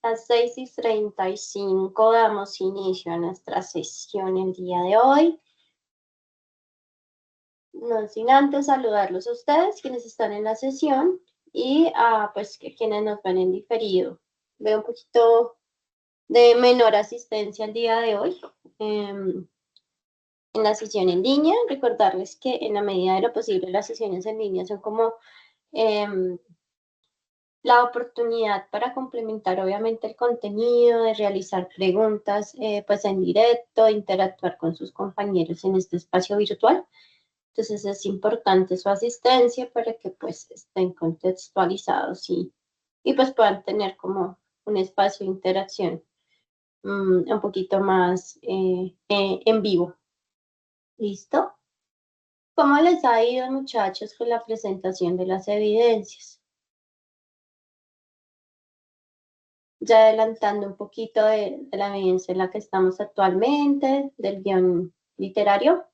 Las 6:35 damos inicio a nuestra sesión el día de hoy. No sin antes saludarlos a ustedes, quienes están en la sesión, y a pues, quienes nos ven en diferido. Veo un poquito de menor asistencia el día de hoy en la sesión en línea. Recordarles que en la medida de lo posible las sesiones en línea son como la oportunidad para complementar obviamente el contenido, de realizar preguntas pues en directo, interactuar con sus compañeros en este espacio virtual. Entonces es importante su asistencia para que pues estén contextualizados y pues puedan tener como un espacio de interacción un poquito más en vivo. ¿Listo? ¿Cómo les ha ido, muchachos, con la presentación de las evidencias? Ya adelantando un poquito de la evidencia en la que estamos actualmente, del guión literario.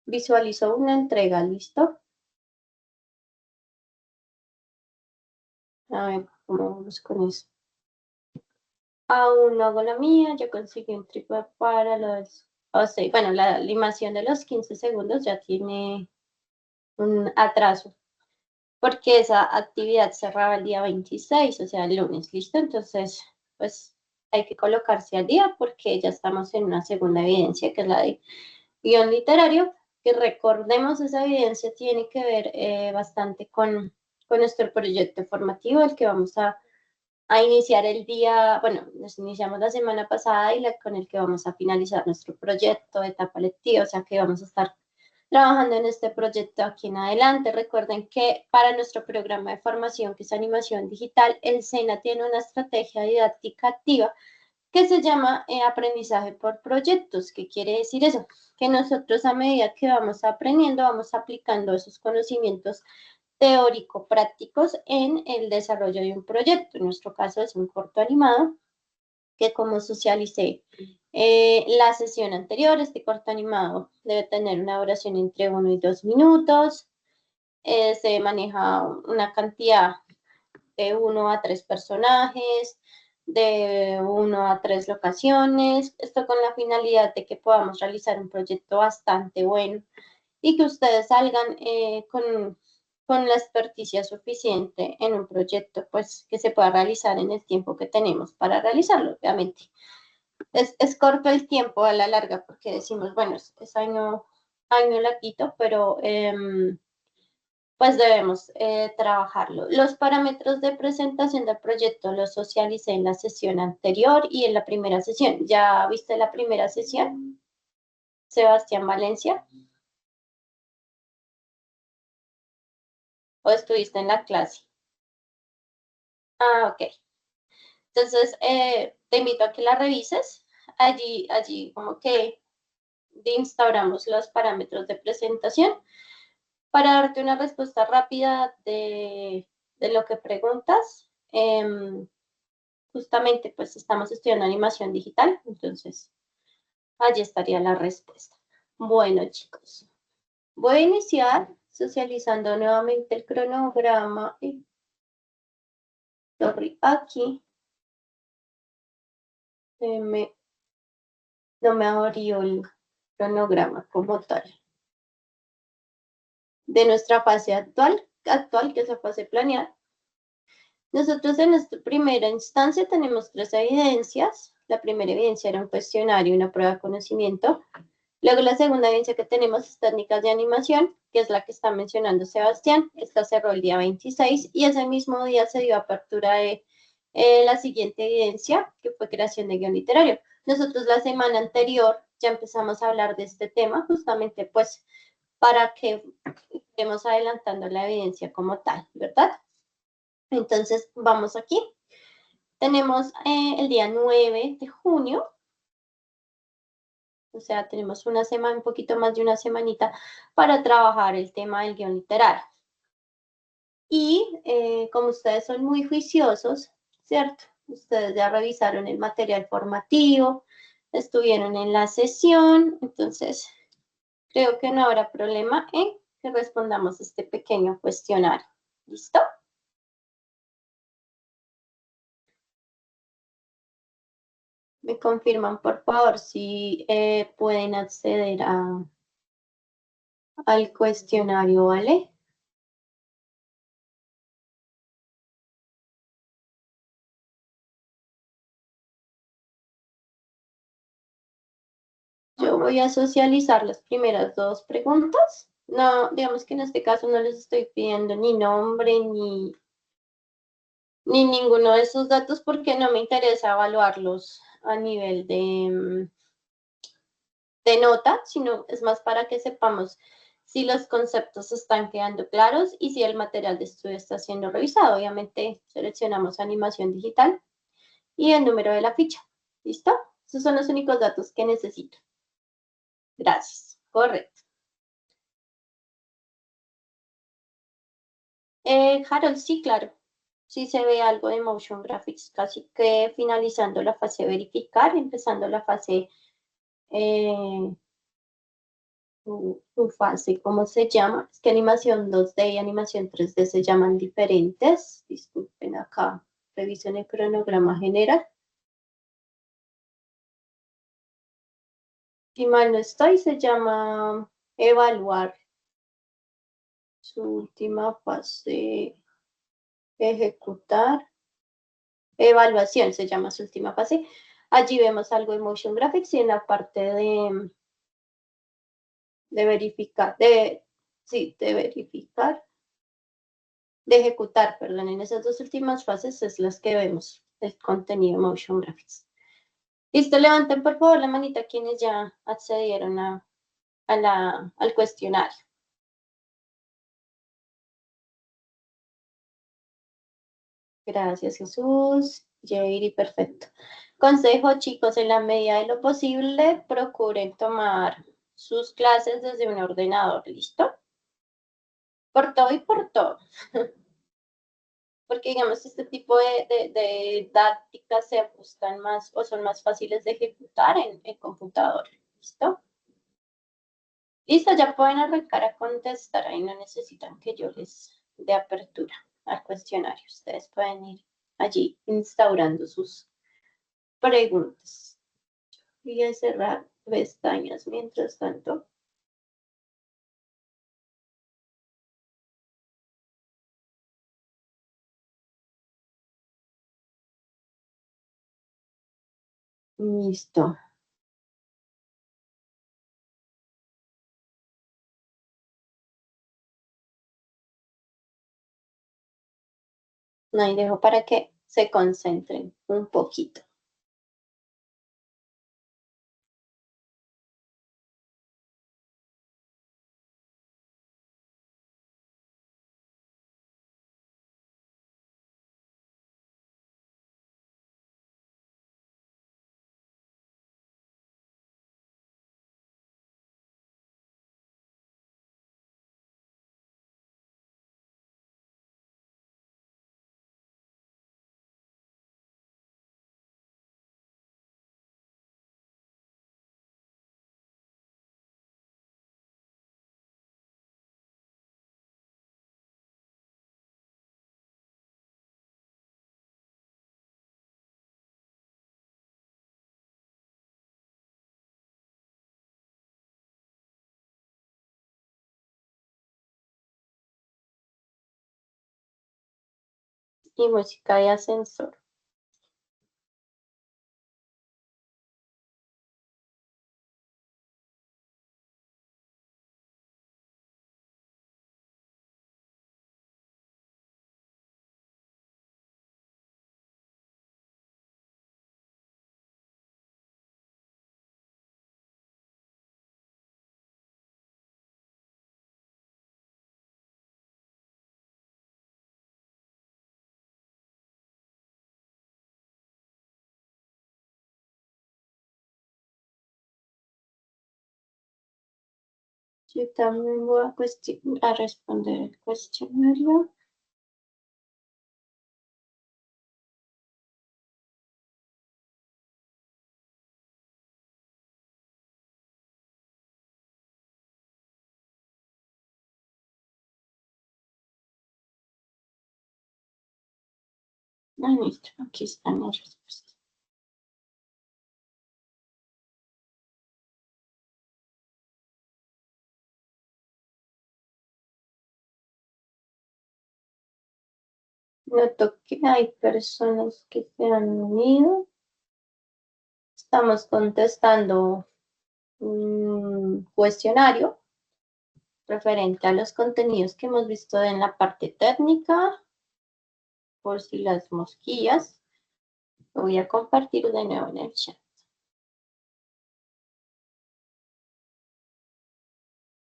Visualizo una entrega, ¿listo? A ver cómo vamos con eso. Aún no hago la mía, ya conseguí un trípode para los... O sea, bueno, la animación de los 15 segundos ya tiene un atraso, porque esa actividad cerraba el día 26, o sea, el lunes, ¿listo? Entonces, pues hay que colocarse al día porque ya estamos en una segunda evidencia, que es la de guión literario, que recordemos esa evidencia tiene que ver bastante con nuestro proyecto formativo, el que vamos a iniciar el día, bueno, nos iniciamos la semana pasada y con el que vamos a finalizar nuestro proyecto de etapa lectiva, o sea que vamos a estar trabajando en este proyecto aquí en adelante. Recuerden que para nuestro programa de formación, que es animación digital, el SENA tiene una estrategia didáctica activa que se llama aprendizaje por proyectos. ¿Qué quiere decir eso? Que nosotros a medida que vamos aprendiendo, vamos aplicando esos conocimientos teórico-prácticos en el desarrollo de un proyecto. En nuestro caso es un corto animado, que como socialicé la sesión anterior, este corto animado debe tener una duración entre 1 y 2 minutos. Se maneja una cantidad de 1 a 3 personajes, de 1 a 3 locaciones, esto con la finalidad de que podamos realizar un proyecto bastante bueno y que ustedes salgan con la experticia suficiente en un proyecto pues que se pueda realizar en el tiempo que tenemos para realizarlo, obviamente. Es corto el tiempo a la larga porque decimos, bueno, es año larguito, pero pues debemos trabajarlo. Los parámetros de presentación del proyecto los socialicé en la sesión anterior y en la primera sesión. ¿Ya viste la primera sesión, Sebastián Valencia? ¿O estuviste en la clase? Ah, ok. Entonces, te invito a que la revises. Allí como que instauramos los parámetros de presentación. Para darte una respuesta rápida de lo que preguntas, justamente pues estamos estudiando animación digital, entonces allí estaría la respuesta. Bueno, chicos, voy a iniciar socializando nuevamente el cronograma. Sorry, aquí no me abrió el cronograma como tal de nuestra fase actual, que es la fase planeada. Nosotros en esta primera instancia tenemos 3 evidencias. La primera evidencia era un cuestionario y una prueba de conocimiento. Luego la segunda evidencia que tenemos es técnicas de animación, que es la que está mencionando Sebastián. Esta cerró el día 26 y ese mismo día se dio apertura de la siguiente evidencia, que fue creación de guión literario. Nosotros la semana anterior ya empezamos a hablar de este tema, justamente pues para que estemos adelantando la evidencia como tal, ¿verdad? Entonces, vamos aquí. Tenemos el día 9 de junio, o sea, tenemos una semana, un poquito más de una semanita para trabajar el tema del guión literario. Y como ustedes son muy juiciosos, ¿cierto? Ustedes ya revisaron el material formativo, estuvieron en la sesión, entonces creo que no habrá problema en que respondamos este pequeño cuestionario. ¿Listo? Me confirman, por favor, si pueden acceder al cuestionario, ¿vale? Yo voy a socializar las primeras dos preguntas. No, digamos que en este caso no les estoy pidiendo ni nombre ni ninguno de esos datos porque no me interesa evaluarlos a nivel de nota, sino es más para que sepamos si los conceptos están quedando claros y si el material de estudio está siendo revisado. Obviamente seleccionamos animación digital y el número de la ficha. ¿Listo? Esos son los únicos datos que necesito. Gracias. Correcto. Harold, sí, claro. Sí se ve algo de motion graphics, casi que finalizando la fase de verificar, empezando la fase, eh, su fase, ¿cómo se llama? Es que animación 2D y animación 3D se llaman diferentes. Disculpen acá, revisen el cronograma general. Si mal no estoy, se llama evaluar. Su última fase, ejecutar. Evaluación se llama su última fase. Allí vemos algo de motion graphics y en la parte de verificar, sí, de verificar, de ejecutar, perdón, en esas dos últimas fases es las que vemos el contenido de motion graphics. Listo, levanten por favor la manita quienes ya accedieron al cuestionario. Gracias, Jesús. Jairi, perfecto. Consejo, chicos, en la medida de lo posible, procuren tomar sus clases desde un ordenador, ¿listo? Por todo y por todo. Porque, digamos, este tipo de didácticas se ajustan más o son más fáciles de ejecutar en computador, ¿listo? Listo, ya pueden arrancar a contestar. Ahí no necesitan que yo les dé apertura al cuestionario. Ustedes pueden ir allí instaurando sus preguntas. Voy a cerrar pestañas mientras tanto. Listo. No, y dejo para que se concentren un poquito. Y música de ascensor. Yo también voy a responder el cuestionario. Ah, listo, aquí están las respuestas. Noto que hay personas que se han unido. Estamos contestando un cuestionario referente a los contenidos que hemos visto en la parte técnica, por si las mosquillas. Lo voy a compartir de nuevo en el chat.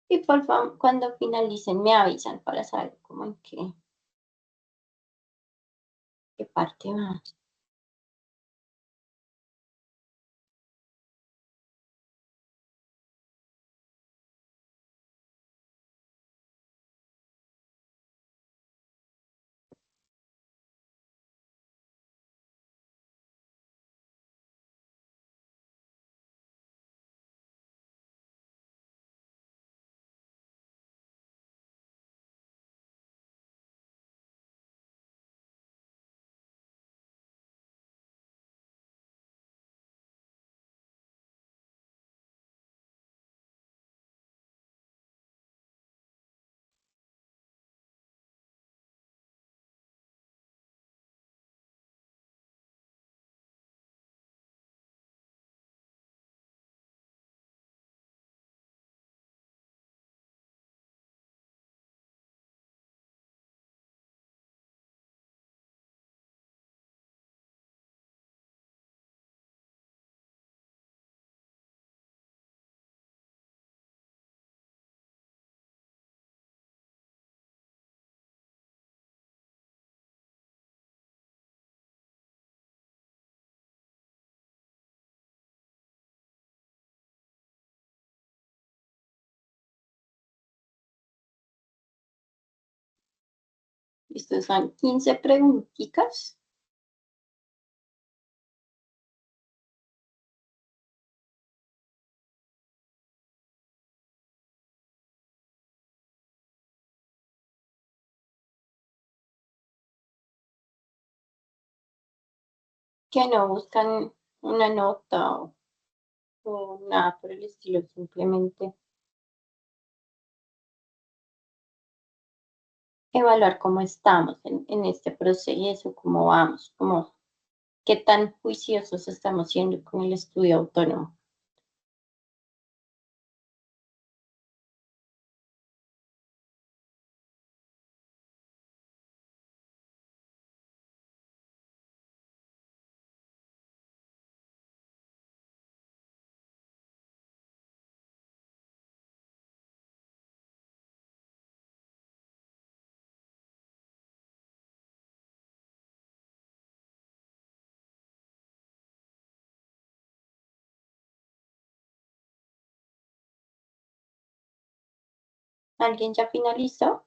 Y por favor, cuando finalicen me avisan para saber cómo en qué parte va. Estos son 15 preguntitas. Que no buscan una nota o nada por el estilo, simplemente evaluar cómo estamos en este proceso, cómo vamos, qué tan juiciosos estamos siendo con el estudio autónomo. ¿Alguien ya finalizó?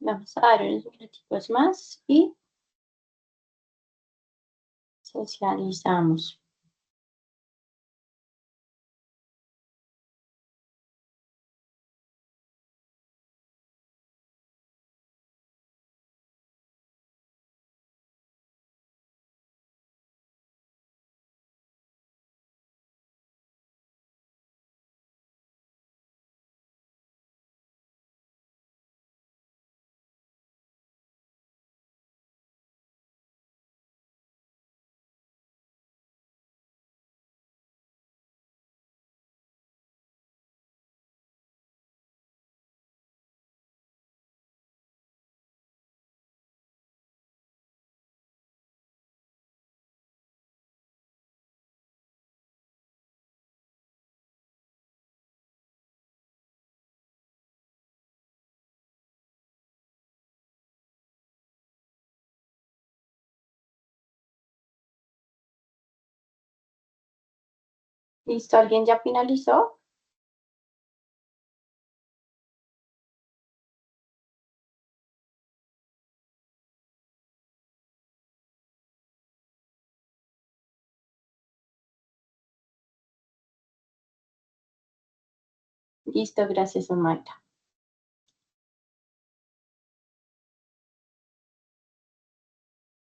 Vamos a dar unos minutitos más y socializamos. ¿Listo? ¿Alguien ya finalizó? Listo, gracias, Omaira.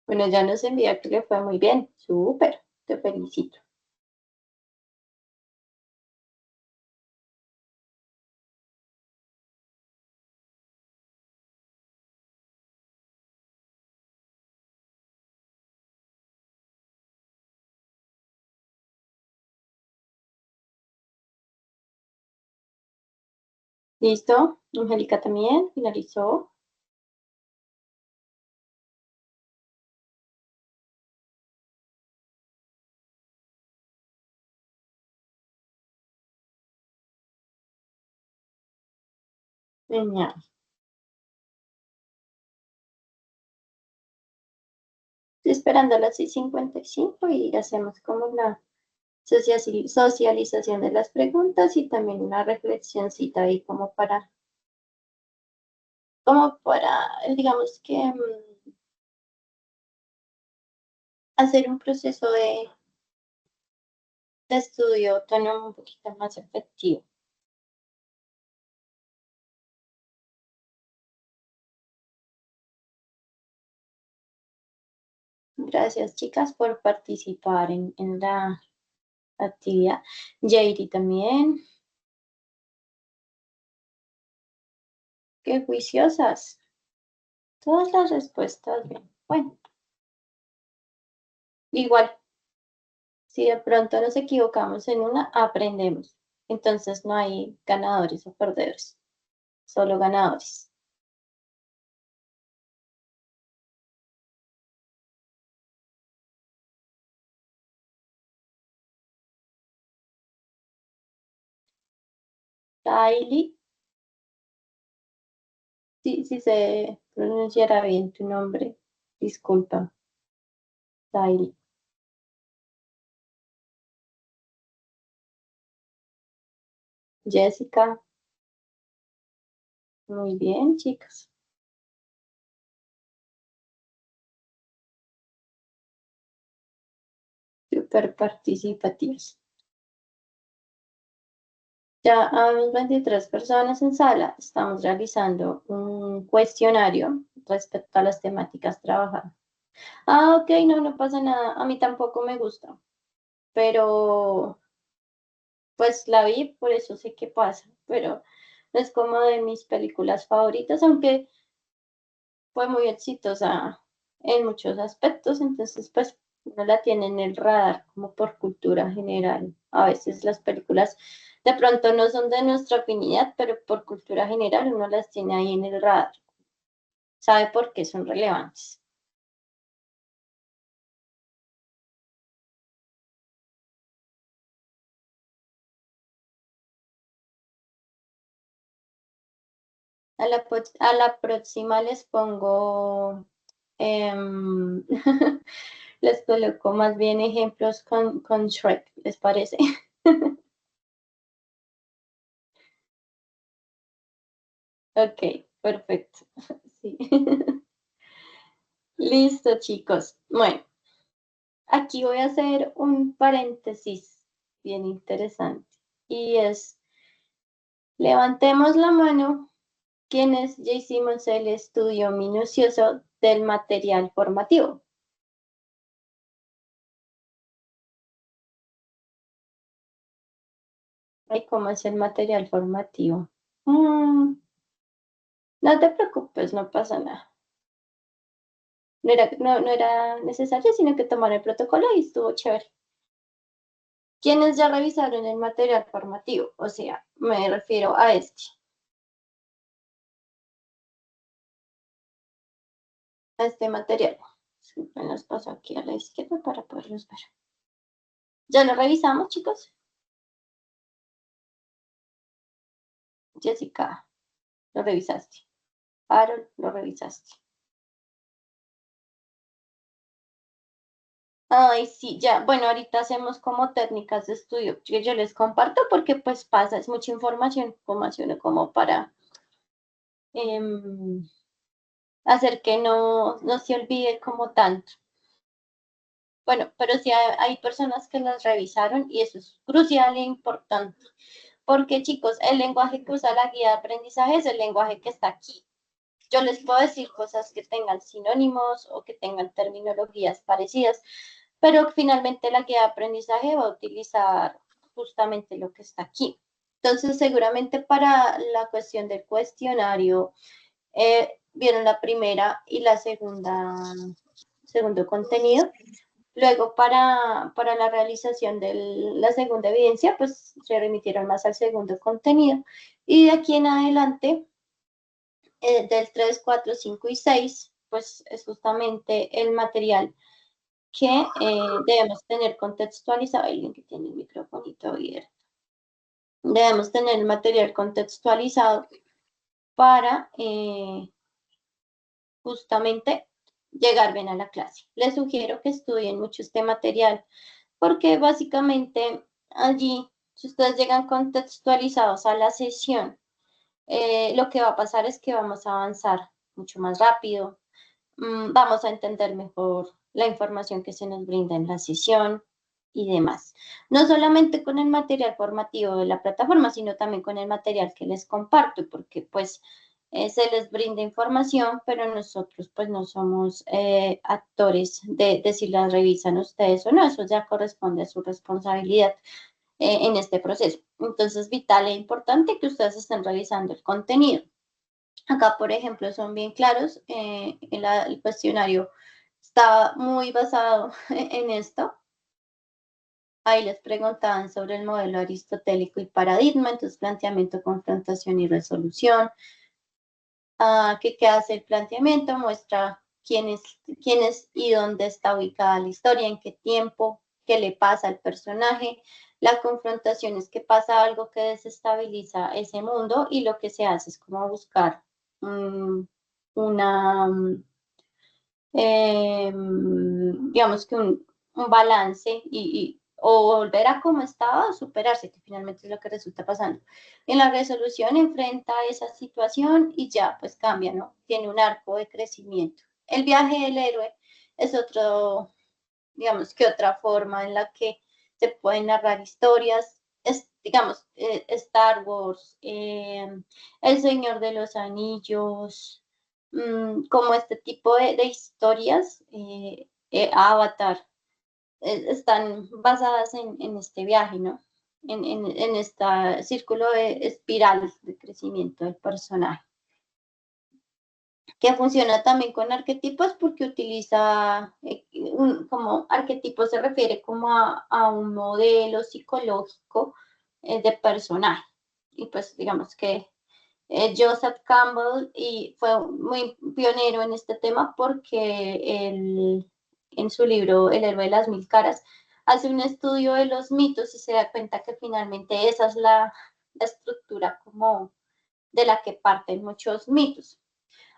Bueno, ya nos envía que le fue muy bien. Súper, te felicito. ¿Listo? Angélica también finalizó. Genial. Estoy esperando a las 6:55 y hacemos como la socialización de las preguntas y también una reflexioncita ahí como para, digamos que hacer un proceso de estudio autónomo un poquito más efectivo. Gracias, chicas, por participar en la actividad. Jairi también. Qué juiciosas. Todas las respuestas bien. Bueno, igual, si de pronto nos equivocamos en una, aprendemos. Entonces no hay ganadores o perdedores, solo ganadores. Kylie, sí, sí se pronunciará bien tu nombre. Disculpa, Kylie. Jessica, muy bien, chicas. Súper participativos. Ya habemos 23 personas en sala. Estamos realizando un cuestionario respecto a las temáticas trabajadas. Ah, ok, no, no pasa nada. A mí tampoco me gusta, pero pues la vi, por eso sé qué pasa, pero no es como de mis películas favoritas, aunque fue muy exitosa en muchos aspectos, entonces pues uno la tiene en el radar como por cultura general. A veces las películas de pronto no son de nuestra afinidad, pero por cultura general uno las tiene ahí en el radar, sabe por qué son relevantes. A la próxima les pongo, em, les coloco más bien ejemplos con Shrek, ¿les parece? Ok, perfecto. Sí. Listo, chicos. Bueno, aquí voy a hacer un paréntesis bien interesante. Y es, levantemos la mano quienes ya hicimos el estudio minucioso del material formativo. Ay, ¿cómo es el material formativo? Mm, no te preocupes, no pasa nada. No era necesario, sino que tomar el protocolo y estuvo chévere. ¿Quiénes ya revisaron el material formativo? O sea, me refiero a a este material. Me los paso aquí a la izquierda para poderlos ver. ¿Ya lo revisamos, chicos? Jessica, lo revisaste. Aaron, lo revisaste. Ay, sí, ya. Bueno, ahorita hacemos como técnicas de estudio que yo les comparto porque pues pasa, es mucha información como para em, hacer que no se olvide como tanto. Bueno, pero sí hay personas que las revisaron y eso es crucial e importante. Porque chicos, el lenguaje que usa la guía de aprendizaje es el lenguaje que está aquí. Yo les puedo decir cosas que tengan sinónimos o que tengan terminologías parecidas, pero finalmente la guía de aprendizaje va a utilizar justamente lo que está aquí. Entonces, seguramente para la cuestión del cuestionario, vieron la primera y la segundo contenido. Luego, para la realización de la segunda evidencia, pues se remitieron más al segundo contenido. Y de aquí en adelante, del 3, 4, 5 y 6, pues es justamente el material que debemos tener contextualizado. Alguien que tiene el microfonito abierto. Debemos tener el material contextualizado para justamente llegar bien a la clase. Les sugiero que estudien mucho este material porque básicamente allí, si ustedes llegan contextualizados a la sesión, lo que va a pasar es que vamos a avanzar mucho más rápido, vamos a entender mejor la información que se nos brinda en la sesión y demás. No solamente con el material formativo de la plataforma, sino también con el material que les comparto, porque pues se les brinda información, pero nosotros pues no somos actores de si la revisan ustedes o no, eso ya corresponde a su responsabilidad en este proceso. Entonces, vital e importante que ustedes estén revisando el contenido. Acá, por ejemplo, son bien claros, el cuestionario está muy basado en esto. Ahí les preguntaban sobre el modelo aristotélico y paradigma, entonces planteamiento, confrontación y resolución. ¿Qué hace el planteamiento? Muestra quién es y dónde está ubicada la historia, en qué tiempo, qué le pasa al personaje. La confrontación es que pasa algo que desestabiliza ese mundo y lo que se hace es como buscar una, digamos que un balance o volver a como estaba o superarse, que finalmente es lo que resulta pasando. En la resolución enfrenta esa situación y ya, pues cambia, ¿no? Tiene un arco de crecimiento. El viaje del héroe es otro, digamos que otra forma en la que se pueden narrar historias. Es, digamos, Star Wars, El Señor de los Anillos, como este tipo de historias, Avatar, están basadas en este viaje, ¿no? En este círculo de espiral de crecimiento del personaje, que funciona también con arquetipos porque utiliza, como arquetipo se refiere como a un modelo psicológico de personaje. Y pues digamos que Joseph Campbell y fue muy pionero en este tema porque él, en su libro El héroe de las mil caras hace un estudio de los mitos y se da cuenta que finalmente esa es la estructura como de la que parten muchos mitos.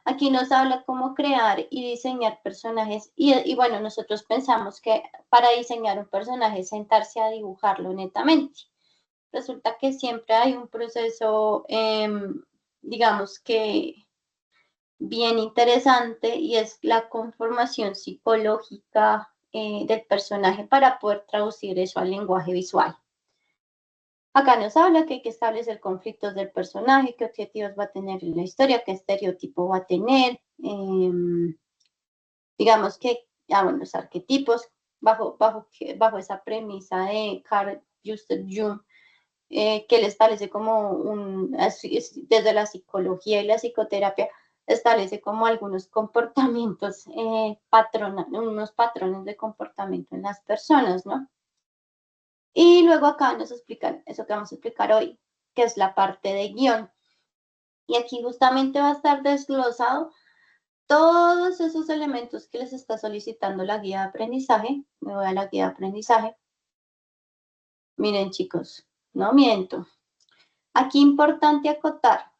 Aquí nos habla cómo crear y diseñar personajes y bueno, nosotros pensamos que para diseñar un personaje es sentarse a dibujarlo netamente. Resulta que siempre hay un proceso, digamos que bien interesante y es la conformación psicológica del personaje para poder traducir eso al lenguaje visual. Acá nos habla que hay que establecer conflictos del personaje, qué objetivos va a tener en la historia, qué estereotipo va a tener, digamos que, bueno, los arquetipos, bajo esa premisa de Carl Gustav Jung, que él establece como desde la psicología y la psicoterapia, establece como algunos comportamientos, unos patrones de comportamiento en las personas, ¿no? Y luego acá nos explican eso que vamos a explicar hoy, que es la parte de guión. Y aquí justamente va a estar desglosado todos esos elementos que les está solicitando la guía de aprendizaje. Me voy a la guía de aprendizaje. Miren, chicos, no miento. Aquí importante acotar.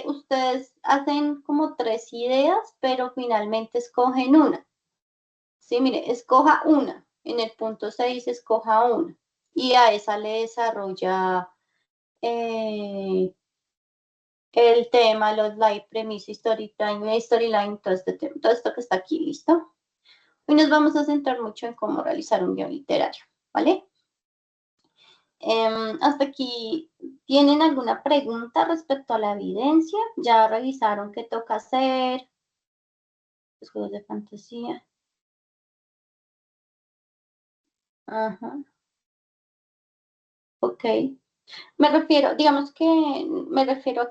Ustedes hacen como 3 ideas, pero finalmente escogen una. Sí, mire, escoja una. En el punto 6 escoja una y a esa le desarrolla el tema, los live, premisa, storyline, todo esto que está aquí, ¿listo? Hoy nos vamos a centrar mucho en cómo realizar un guión literario, ¿vale? Hasta aquí, ¿tienen alguna pregunta respecto a la evidencia? ¿Ya revisaron qué toca hacer? Los juegos de fantasía. Ajá, ok. Me refiero a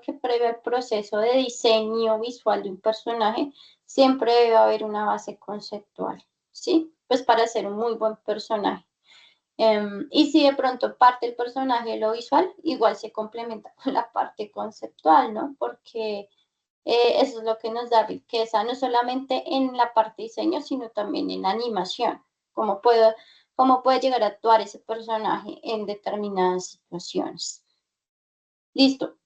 que previo al proceso de diseño visual de un personaje, siempre debe haber una base conceptual, ¿sí? Pues para ser un muy buen personaje. Y si de pronto parte el personaje de lo visual, igual se complementa con la parte conceptual, ¿no? Porque eso es lo que nos da riqueza, no solamente en la parte de diseño, sino también en la animación. Cómo puedo, cómo puede llegar a actuar ese personaje en determinadas situaciones. Listo.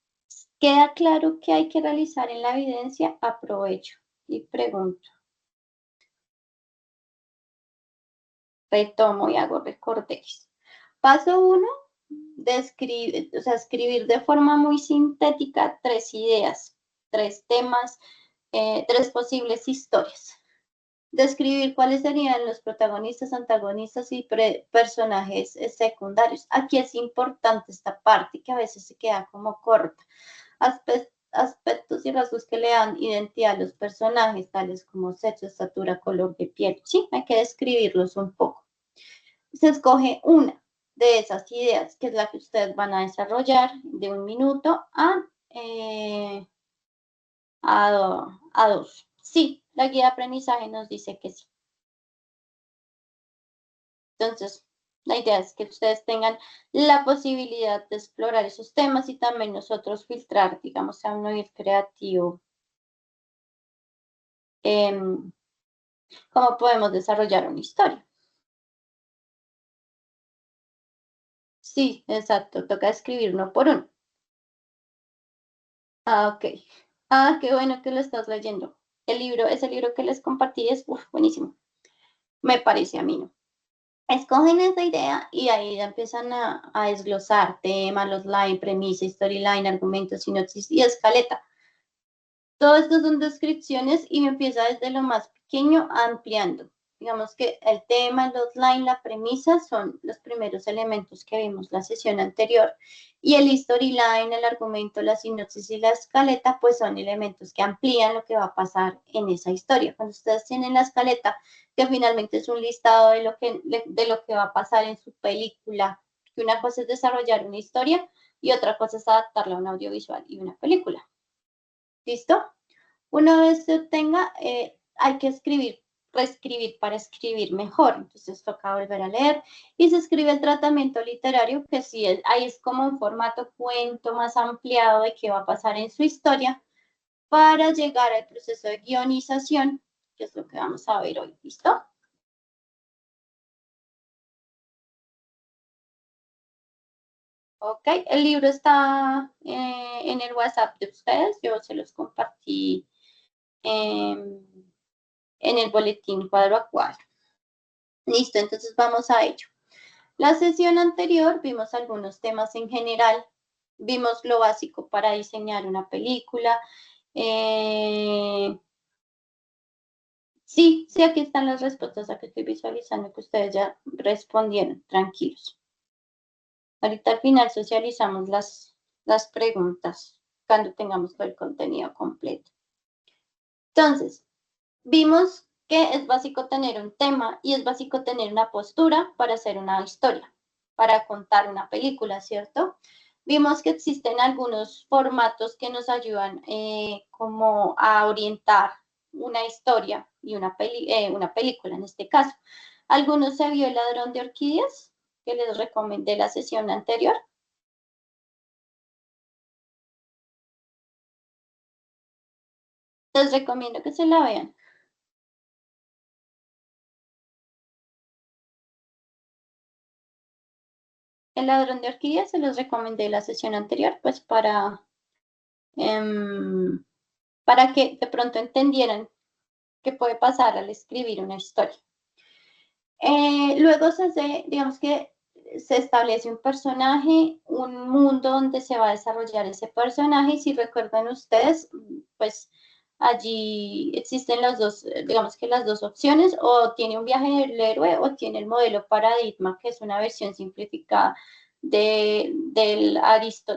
¿Queda claro qué hay que realizar en la evidencia? Aprovecho y pregunto. Retomo y hago recortes. Paso 1, escribir de forma muy sintética 3 ideas, 3 temas, 3 posibles historias. Describir cuáles serían los protagonistas, antagonistas y personajes secundarios. Aquí es importante esta parte que a veces se queda como corta. Aspectos y rasgos que le dan identidad a los personajes, tales como sexo, estatura, color de piel. Sí, hay que describirlos un poco. Se escoge una de esas ideas, que es la que ustedes van a desarrollar de 1 minuto a 2. Sí, la guía de aprendizaje nos dice que sí. Entonces, la idea es que ustedes tengan la posibilidad de explorar esos temas y también nosotros filtrar, digamos, a un oír creativo, cómo podemos desarrollar una historia. Sí, exacto, toca escribir uno por uno. Ah, ok. Ah, qué bueno que lo estás leyendo. Ese libro que les compartí es buenísimo. Me parece a mí, ¿no? Escogen esa idea y ahí ya empiezan a desglosar temas, los line, premisa, storyline, argumentos, sinopsis y escaleta. Todo esto son descripciones y me empieza desde lo más pequeño ampliando. Digamos que el tema, el outline, la premisa son los primeros elementos que vimos la sesión anterior. Y el storyline, el argumento, la sinopsis y la escaleta, pues son elementos que amplían lo que va a pasar en esa historia. Cuando ustedes tienen la escaleta, que finalmente es un listado de lo que va a pasar en su película, que una cosa es desarrollar una historia y otra cosa es adaptarla a un audiovisual y una película. ¿Listo? Una vez se obtenga, hay que reescribir para escribir mejor. Entonces toca volver a leer y se escribe el tratamiento literario, que sí, ahí es como un formato cuento más ampliado de qué va a pasar en su historia para llegar al proceso de guionización, que es lo que vamos a ver hoy. ¿Listo? Ok, el libro está en el WhatsApp de ustedes, yo se los compartí en el boletín cuadro a cuadro. Listo, entonces vamos a ello. La sesión anterior vimos algunos temas en general, vimos lo básico para diseñar una película. Sí, sí, aquí están las respuestas, aquí estoy visualizando que ustedes ya respondieron, tranquilos. Ahorita al final socializamos las preguntas cuando tengamos todo el contenido completo. Entonces, vimos que es básico tener un tema y es básico tener una postura para hacer una historia, para contar una película, ¿cierto? Vimos que existen algunos formatos que nos ayudan como a orientar una historia y una película en este caso. Algunos se vio El ladrón de orquídeas, que les recomendé la sesión anterior. Les recomiendo que se la vean. El ladrón de orquídeas se los recomendé la sesión anterior, pues em, para que de pronto entendieran qué puede pasar al escribir una historia. Luego se hace, digamos que se establece un personaje, un mundo donde se va a desarrollar ese personaje, y si recuerdan ustedes, pues allí existen las dos, digamos que las dos opciones: o tiene un viaje del héroe o tiene el modelo paradigma, que es una versión simplificada de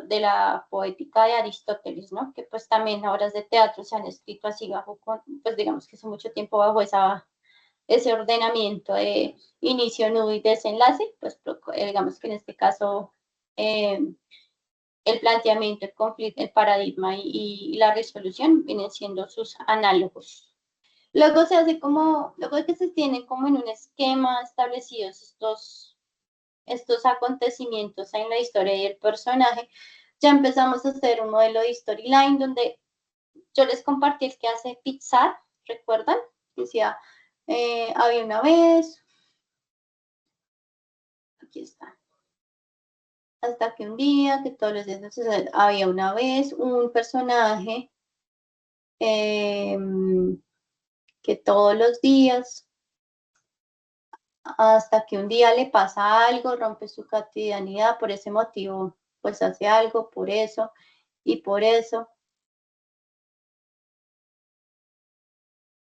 la poética de Aristóteles, ¿no? Que pues también obras de teatro se han escrito así bajo, pues digamos que hace mucho tiempo bajo ese ordenamiento de inicio, nudo y desenlace. Pues digamos que en este caso eh, el planteamiento, el conflicto, el paradigma y la resolución vienen siendo sus análogos. Luego se hace como, luego de que se tienen como en un esquema establecidos estos acontecimientos en la historia y el personaje, ya empezamos a hacer un modelo de storyline donde yo les compartí el que hace Pixar, ¿recuerdan? Decía, había una vez, aquí está, hasta que un día, que todos los días, entonces, había una vez un personaje eh, que todos los días, hasta que un día le pasa algo, rompe su cotidianidad, por ese motivo, pues hace algo, por eso y por eso,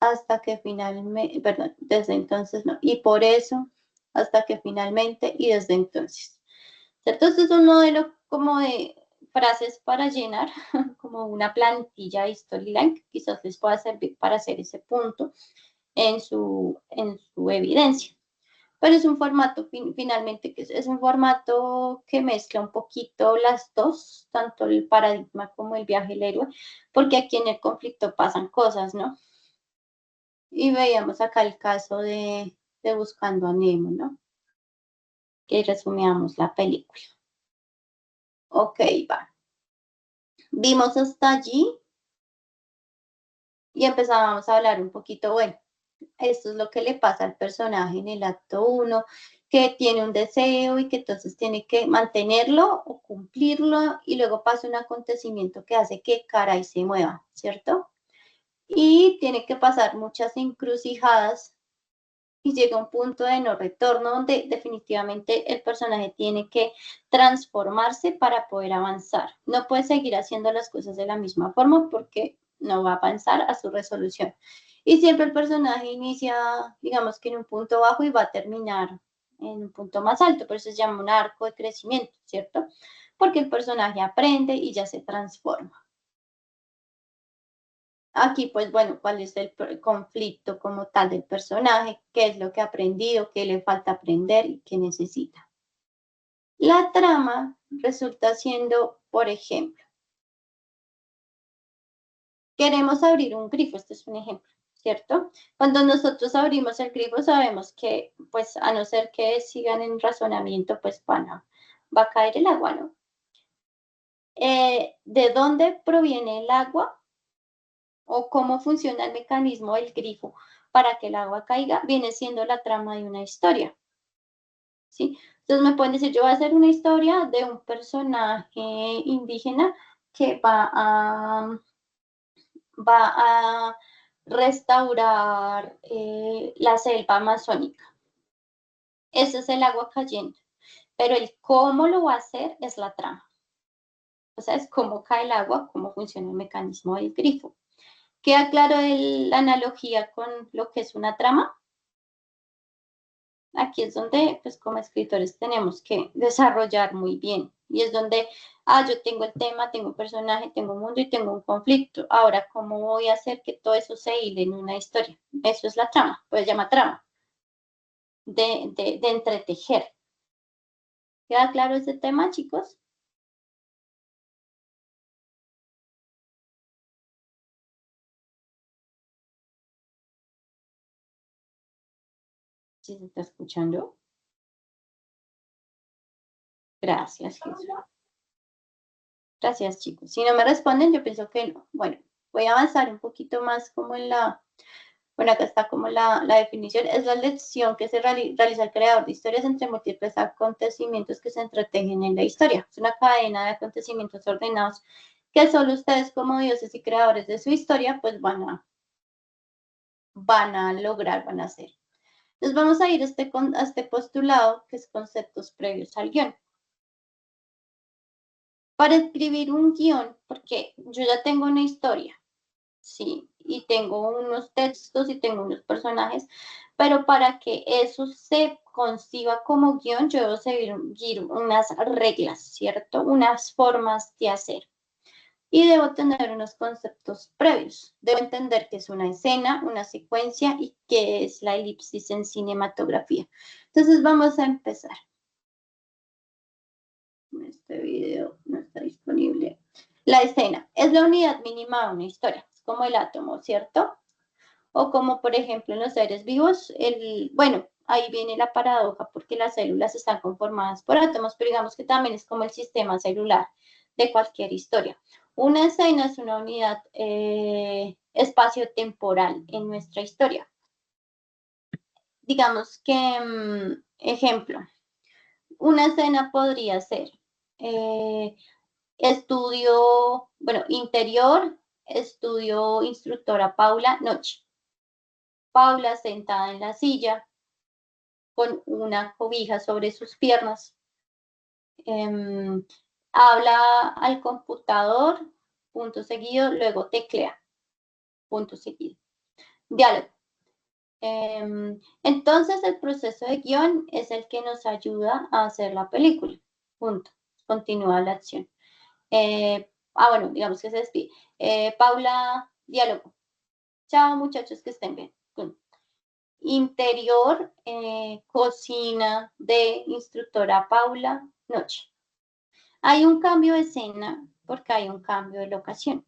hasta que finalmente, perdón, desde entonces no, y por eso, hasta que finalmente y desde entonces. Entonces es un modelo como de frases para llenar, como una plantilla de storyline que quizás les pueda servir para hacer ese punto en su evidencia. Pero es un formato, finalmente, que es un formato que mezcla un poquito las dos, tanto el paradigma como el viaje del héroe, porque aquí en el conflicto pasan cosas, ¿no? Y veíamos acá el caso de Buscando a Nemo, ¿no? Que resumíamos la película. Ok, va. Vimos hasta allí y empezábamos a hablar un poquito, bueno, esto es lo que le pasa al personaje en el acto 1, que tiene un deseo y que entonces tiene que mantenerlo o cumplirlo, y luego pasa un acontecimiento que hace que caray se mueva, ¿cierto? Y tiene que pasar muchas encrucijadas y llega un punto de no retorno donde definitivamente el personaje tiene que transformarse para poder avanzar. No puede seguir haciendo las cosas de la misma forma porque no va a avanzar a su resolución. Y siempre el personaje inicia, digamos que en un punto bajo y va a terminar en un punto más alto, por eso se llama un arco de crecimiento, ¿cierto? Porque el personaje aprende y ya se transforma. Aquí, pues bueno, cuál es el conflicto como tal del personaje, qué es lo que ha aprendido, qué le falta aprender y qué necesita. La trama resulta siendo, por ejemplo, queremos abrir un grifo, este es un ejemplo, ¿cierto? Cuando nosotros abrimos el grifo sabemos que, pues a no ser que sigan en razonamiento, pues va a caer el agua, ¿no? ¿De dónde proviene el agua o cómo funciona el mecanismo del grifo para que el agua caiga? Viene siendo la trama de una historia, ¿sí? Entonces me pueden decir, yo voy a hacer una historia de un personaje indígena que va a restaurar la selva amazónica. Ese es el agua cayendo, pero el cómo lo va a hacer es la trama. O sea, es cómo cae el agua, cómo funciona el mecanismo del grifo. ¿Queda claro la analogía con lo que es una trama? Aquí es donde, pues como escritores tenemos que desarrollar muy bien. Y es donde, yo tengo el tema, tengo un personaje, tengo un mundo y tengo un conflicto. Ahora, ¿cómo voy a hacer que todo eso se hile en una historia? Eso es la trama, pues se llama trama, de entretejer. ¿Queda claro ese tema, chicos? ¿Sí se está escuchando? Gracias, Jesús. Gracias, chicos. Si no me responden, yo pienso que no. Bueno, voy a avanzar un poquito más como en la. Bueno, acá está como la definición. Es la lección que se realiza el creador de historias entre múltiples acontecimientos que se entretejen en la historia. Es una cadena de acontecimientos ordenados que solo ustedes como dioses y creadores de su historia pues van a lograr, van a hacer. Entonces vamos a ir a este postulado que es conceptos previos al guión. Para escribir un guión, porque yo ya tengo una historia, sí, y tengo unos textos y tengo unos personajes, pero para que eso se conciba como guión, yo debo seguir unas reglas, ¿cierto? Unas formas de hacer. Y debo tener unos conceptos previos. Debo entender qué es una escena, una secuencia y qué es la elipsis en cinematografía. Entonces vamos a empezar. Este video no está disponible. La escena es la unidad mínima de una historia, es como el átomo, ¿cierto? O como por ejemplo en los seres vivos, bueno, ahí viene la paradoja porque las células están conformadas por átomos, pero digamos que también es como el sistema celular de cualquier historia. Una escena es una unidad espacio-temporal en nuestra historia. Digamos que, ejemplo, una escena podría ser estudio, bueno, interior, estudio instructora Paula, noche. Paula sentada en la silla con una cobija sobre sus piernas. Habla al computador, punto seguido, luego teclea, punto seguido. Diálogo. Entonces el proceso de guión es el que nos ayuda a hacer la película. Punto. Continúa la acción. Bueno, digamos que se despide. Paula, diálogo. Chao muchachos, que estén bien. Punto. Interior, cocina de instructora Paula, noche. Hay un cambio de escena porque hay un cambio de locación.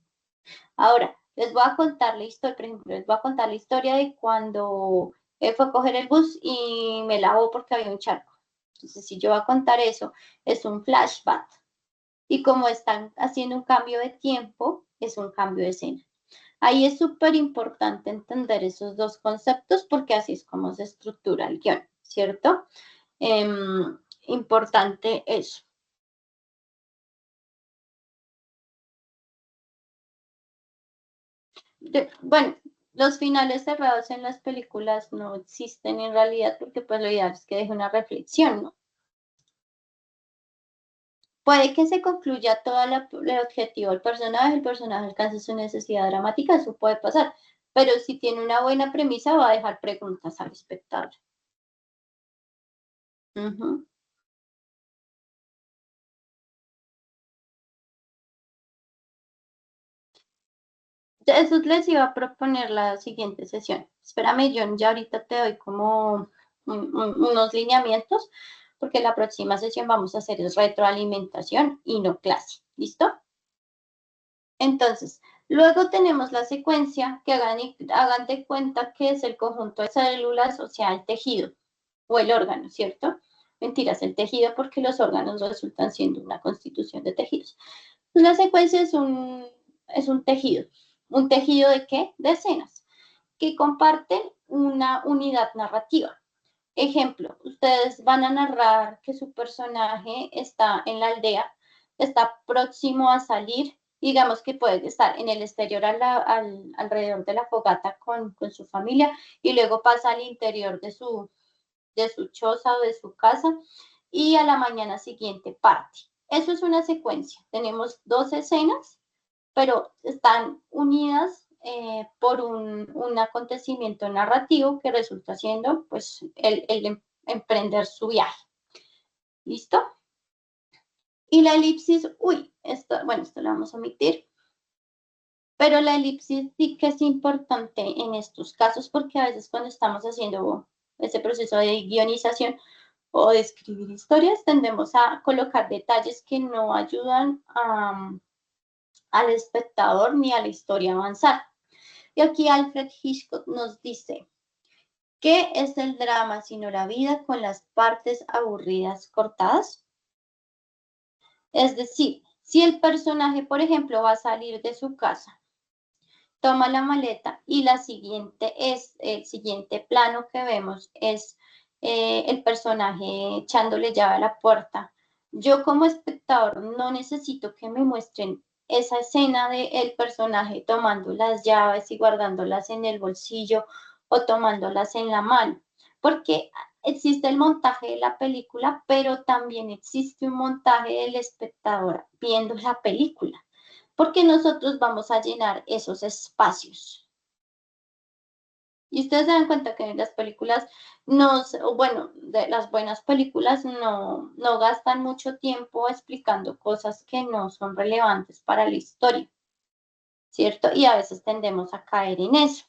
Ahora, les voy a contar la historia, por ejemplo, les voy a contar la historia de cuando fue a coger el bus y me lavó porque había un charco. Entonces, si yo voy a contar eso, es un flashback. Y como están haciendo un cambio de tiempo, es un cambio de escena. Ahí es súper importante entender esos dos conceptos porque así es como se estructura el guión, ¿cierto? Importante eso. Bueno, los finales cerrados en las películas no existen en realidad porque pues lo ideal es que deje una reflexión, ¿no? Puede que se concluya todo el objetivo del personaje, el personaje alcance su necesidad dramática, eso puede pasar, pero si tiene una buena premisa va a dejar preguntas al espectador. Uh-huh. Eso les iba a proponer la siguiente sesión. Espérame, John, ya ahorita te doy como unos lineamientos, porque la próxima sesión vamos a hacer es retroalimentación y no clase. ¿Listo? Entonces, luego tenemos la secuencia que hagan de cuenta que es el conjunto de células, o sea, el tejido o el órgano, ¿cierto? Mentiras, el tejido porque los órganos resultan siendo una constitución de tejidos. La secuencia es un tejido. ¿Un tejido de qué? De escenas que comparten una unidad narrativa. Ejemplo, ustedes van a narrar que su personaje está en la aldea, está próximo a salir, digamos que puede estar en el exterior alrededor de la fogata con su familia y luego pasa al interior de su choza o de su casa y a la mañana siguiente parte. Eso es una secuencia. Tenemos dos escenas, pero están unidas por un acontecimiento narrativo que resulta siendo pues el emprender su viaje. ¿Listo? Y la elipsis, bueno, esto lo vamos a omitir, pero la elipsis sí que es importante en estos casos porque a veces cuando estamos haciendo ese proceso de guionización o de escribir historias, tendemos a colocar detalles que no ayudan al espectador ni a la historia a avanzar. Y aquí Alfred Hitchcock nos dice, ¿qué es el drama sino la vida con las partes aburridas cortadas? Es decir, si el personaje, por ejemplo, va a salir de su casa, toma la maleta y el siguiente plano que vemos es el personaje echándole llave a la puerta. Yo como espectador no necesito que me muestren esa escena del personaje tomando las llaves y guardándolas en el bolsillo o tomándolas en la mano. porque existe el montaje de la película, pero también existe un montaje del espectador viendo la película, porque nosotros vamos a llenar esos espacios. Y ustedes se dan cuenta que las películas, bueno, de las buenas películas no gastan mucho tiempo explicando cosas que no son relevantes para la historia, ¿cierto? Y a veces tendemos a caer en eso,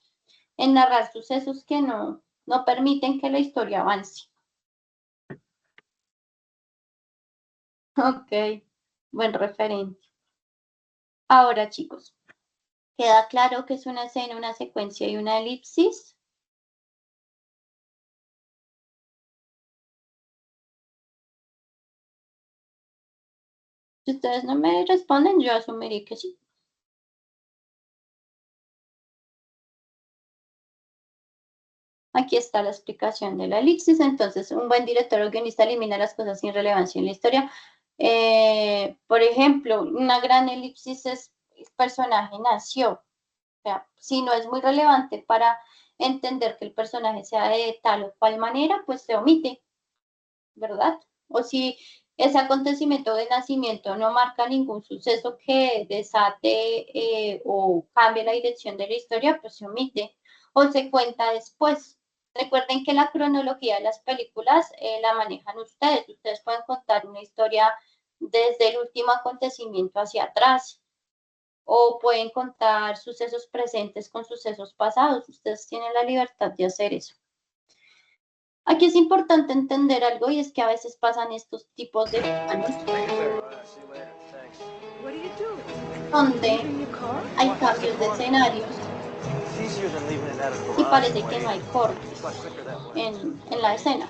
en narrar sucesos que no permiten que la historia avance. Ok, buen referente. Ahora, chicos, ¿queda claro que es una escena, una secuencia y una elipsis? Si ustedes no me responden, yo asumiré que sí. Aquí está la explicación de la elipsis. Entonces, un buen director o guionista elimina las cosas sin relevancia en la historia. Por ejemplo, una gran elipsis es el personaje nació. O sea, si no es muy relevante para entender que el personaje sea de tal o cual manera, pues se omite, ¿verdad? O si ese acontecimiento de nacimiento no marca ningún suceso que desate o cambie la dirección de la historia, pues se omite o se cuenta después. Recuerden que la cronología de las películas la manejan ustedes. Ustedes pueden contar una historia desde el último acontecimiento hacia atrás o pueden contar sucesos presentes con sucesos pasados. Ustedes tienen la libertad de hacer eso. Aquí es importante entender algo y es que a veces pasan estos tipos de planos donde hay cambios de escenarios y parece que no hay cortes en la escena.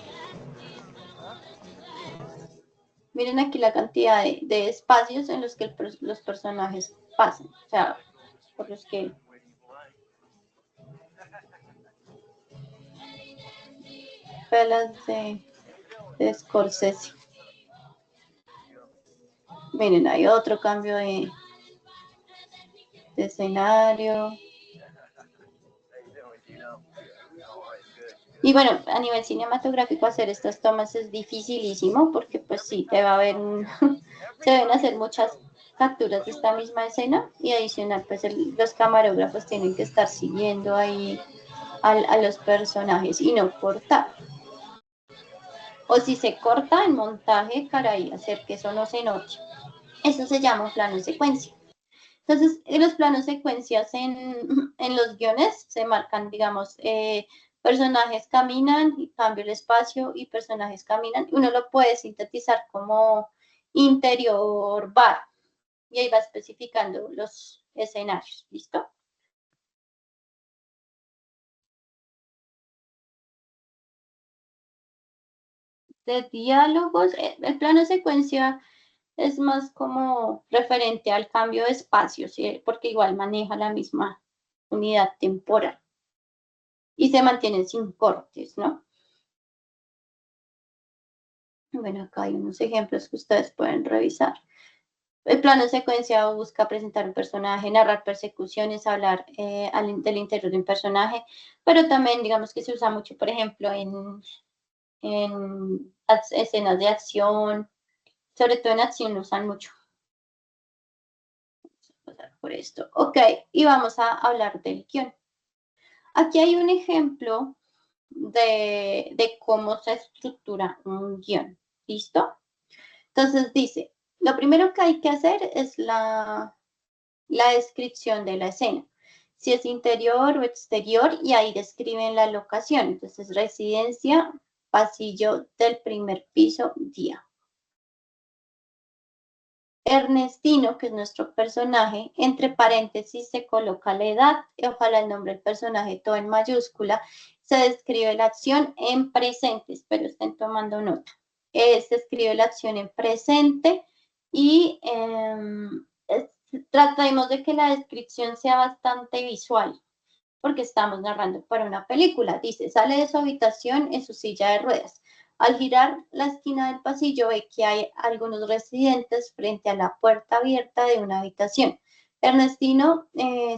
Miren aquí la cantidad de espacios en los que los personajes pasan, o sea, por los que... Pelas de Scorsese. Miren, hay otro cambio de escenario. Y bueno, a nivel cinematográfico hacer estas tomas es dificilísimo porque pues sí, te va a ver se deben hacer muchas capturas de esta misma escena y adicional pues los camarógrafos tienen que estar siguiendo ahí a los personajes y no cortar. O si se corta el montaje, caray, hacer que eso no se note. Eso se llama plano secuencia. Entonces, los planos secuencias en los guiones se marcan, digamos, personajes caminan, y cambio el espacio y personajes caminan. Uno lo puede sintetizar como interior bar y ahí va especificando los escenarios, ¿listo? De diálogos, el plano secuencia es más como referente al cambio de espacio, ¿sí? Porque igual maneja la misma unidad temporal y se mantienen sin cortes, ¿no? Bueno, acá hay unos ejemplos que ustedes pueden revisar. El plano de secuencia busca presentar un personaje, narrar persecuciones, hablar del interior de un personaje, pero también digamos que se usa mucho, por ejemplo, en escenas de acción, sobre todo en acción lo usan mucho. Vamos a pasar por esto. Ok, y vamos a hablar del guión. Aquí hay un ejemplo de cómo se estructura un guión. ¿Listo? Entonces dice, lo primero que hay que hacer es la descripción de la escena. Si es interior o exterior, y ahí describen la locación. Entonces, residencia, pasillo del primer piso, día. Ernestino, que es nuestro personaje, entre paréntesis se coloca la edad, y ojalá el nombre del personaje todo en mayúscula, se describe la acción en presentes, pero estén tomando nota. Se escribe la acción en presente y tratemos de que la descripción sea bastante visual, porque estamos narrando para una película. Dice, sale de su habitación en su silla de ruedas. Al girar la esquina del pasillo ve que hay algunos residentes frente a la puerta abierta de una habitación. Ernestino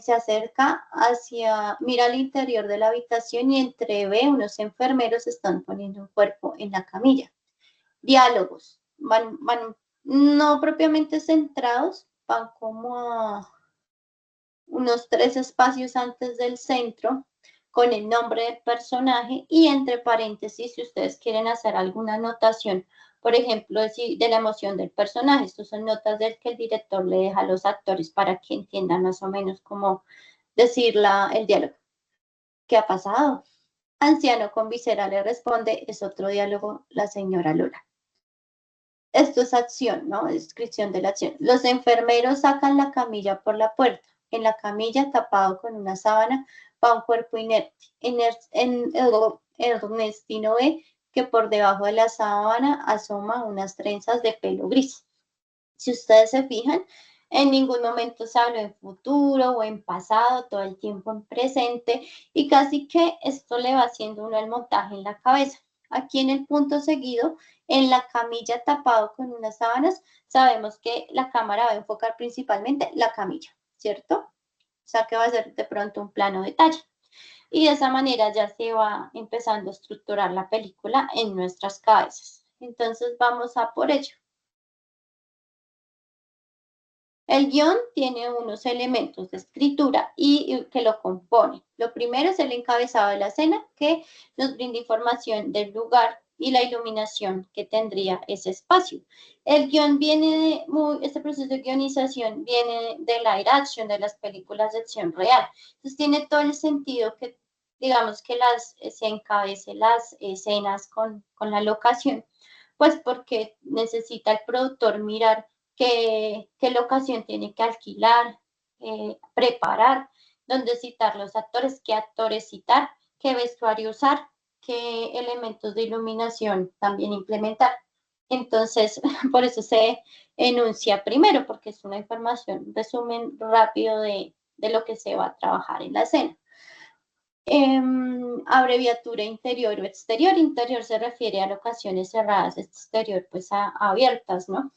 se acerca mira al interior de la habitación y entrevé unos enfermeros están poniendo un cuerpo en la camilla. Diálogos, van no propiamente centrados, van como a unos 3 espacios antes del centro, con el nombre del personaje y entre paréntesis, si ustedes quieren hacer alguna anotación, por ejemplo, de la emoción del personaje. Estas son notas del que el director le deja a los actores para que entiendan más o menos cómo decir el diálogo. ¿Qué ha pasado? Anciano con visera le responde, es otro diálogo, la señora Lola. Esto es acción, ¿no? Descripción de la acción. Los enfermeros sacan la camilla por la puerta. En la camilla, tapado con una sábana, va un cuerpo inerte. Ernestino ve que por debajo de la sábana asoma unas trenzas de pelo gris. Si ustedes se fijan, en ningún momento se habló en futuro o en pasado, todo el tiempo en presente, y casi que esto le va haciendo uno el montaje en la cabeza. Aquí en el punto seguido, en la camilla tapado con unas sábanas, sabemos que la cámara va a enfocar principalmente la camilla, ¿cierto? O sea que va a ser de pronto un plano detalle. Y de esa manera ya se va empezando a estructurar la película en nuestras cabezas. Entonces vamos a por ello. El guión tiene unos elementos de escritura y que lo componen. Lo primero es el encabezado de la escena, que nos brinda información del lugar y la iluminación que tendría ese espacio. El guión este proceso de guionización viene de la action, de las películas de acción real. Entonces tiene todo el sentido que, digamos, que se encabece las escenas con la locación, pues porque necesita el productor mirar qué locación tiene que alquilar, preparar, dónde citar los actores, qué actores citar, qué vestuario usar, qué elementos de iluminación también implementar. Entonces, por eso se enuncia primero, porque es una información, un resumen rápido de lo que se va a trabajar en la escena. Abreviatura interior o exterior. Interior se refiere a locaciones cerradas, exterior pues a abiertas, ¿no?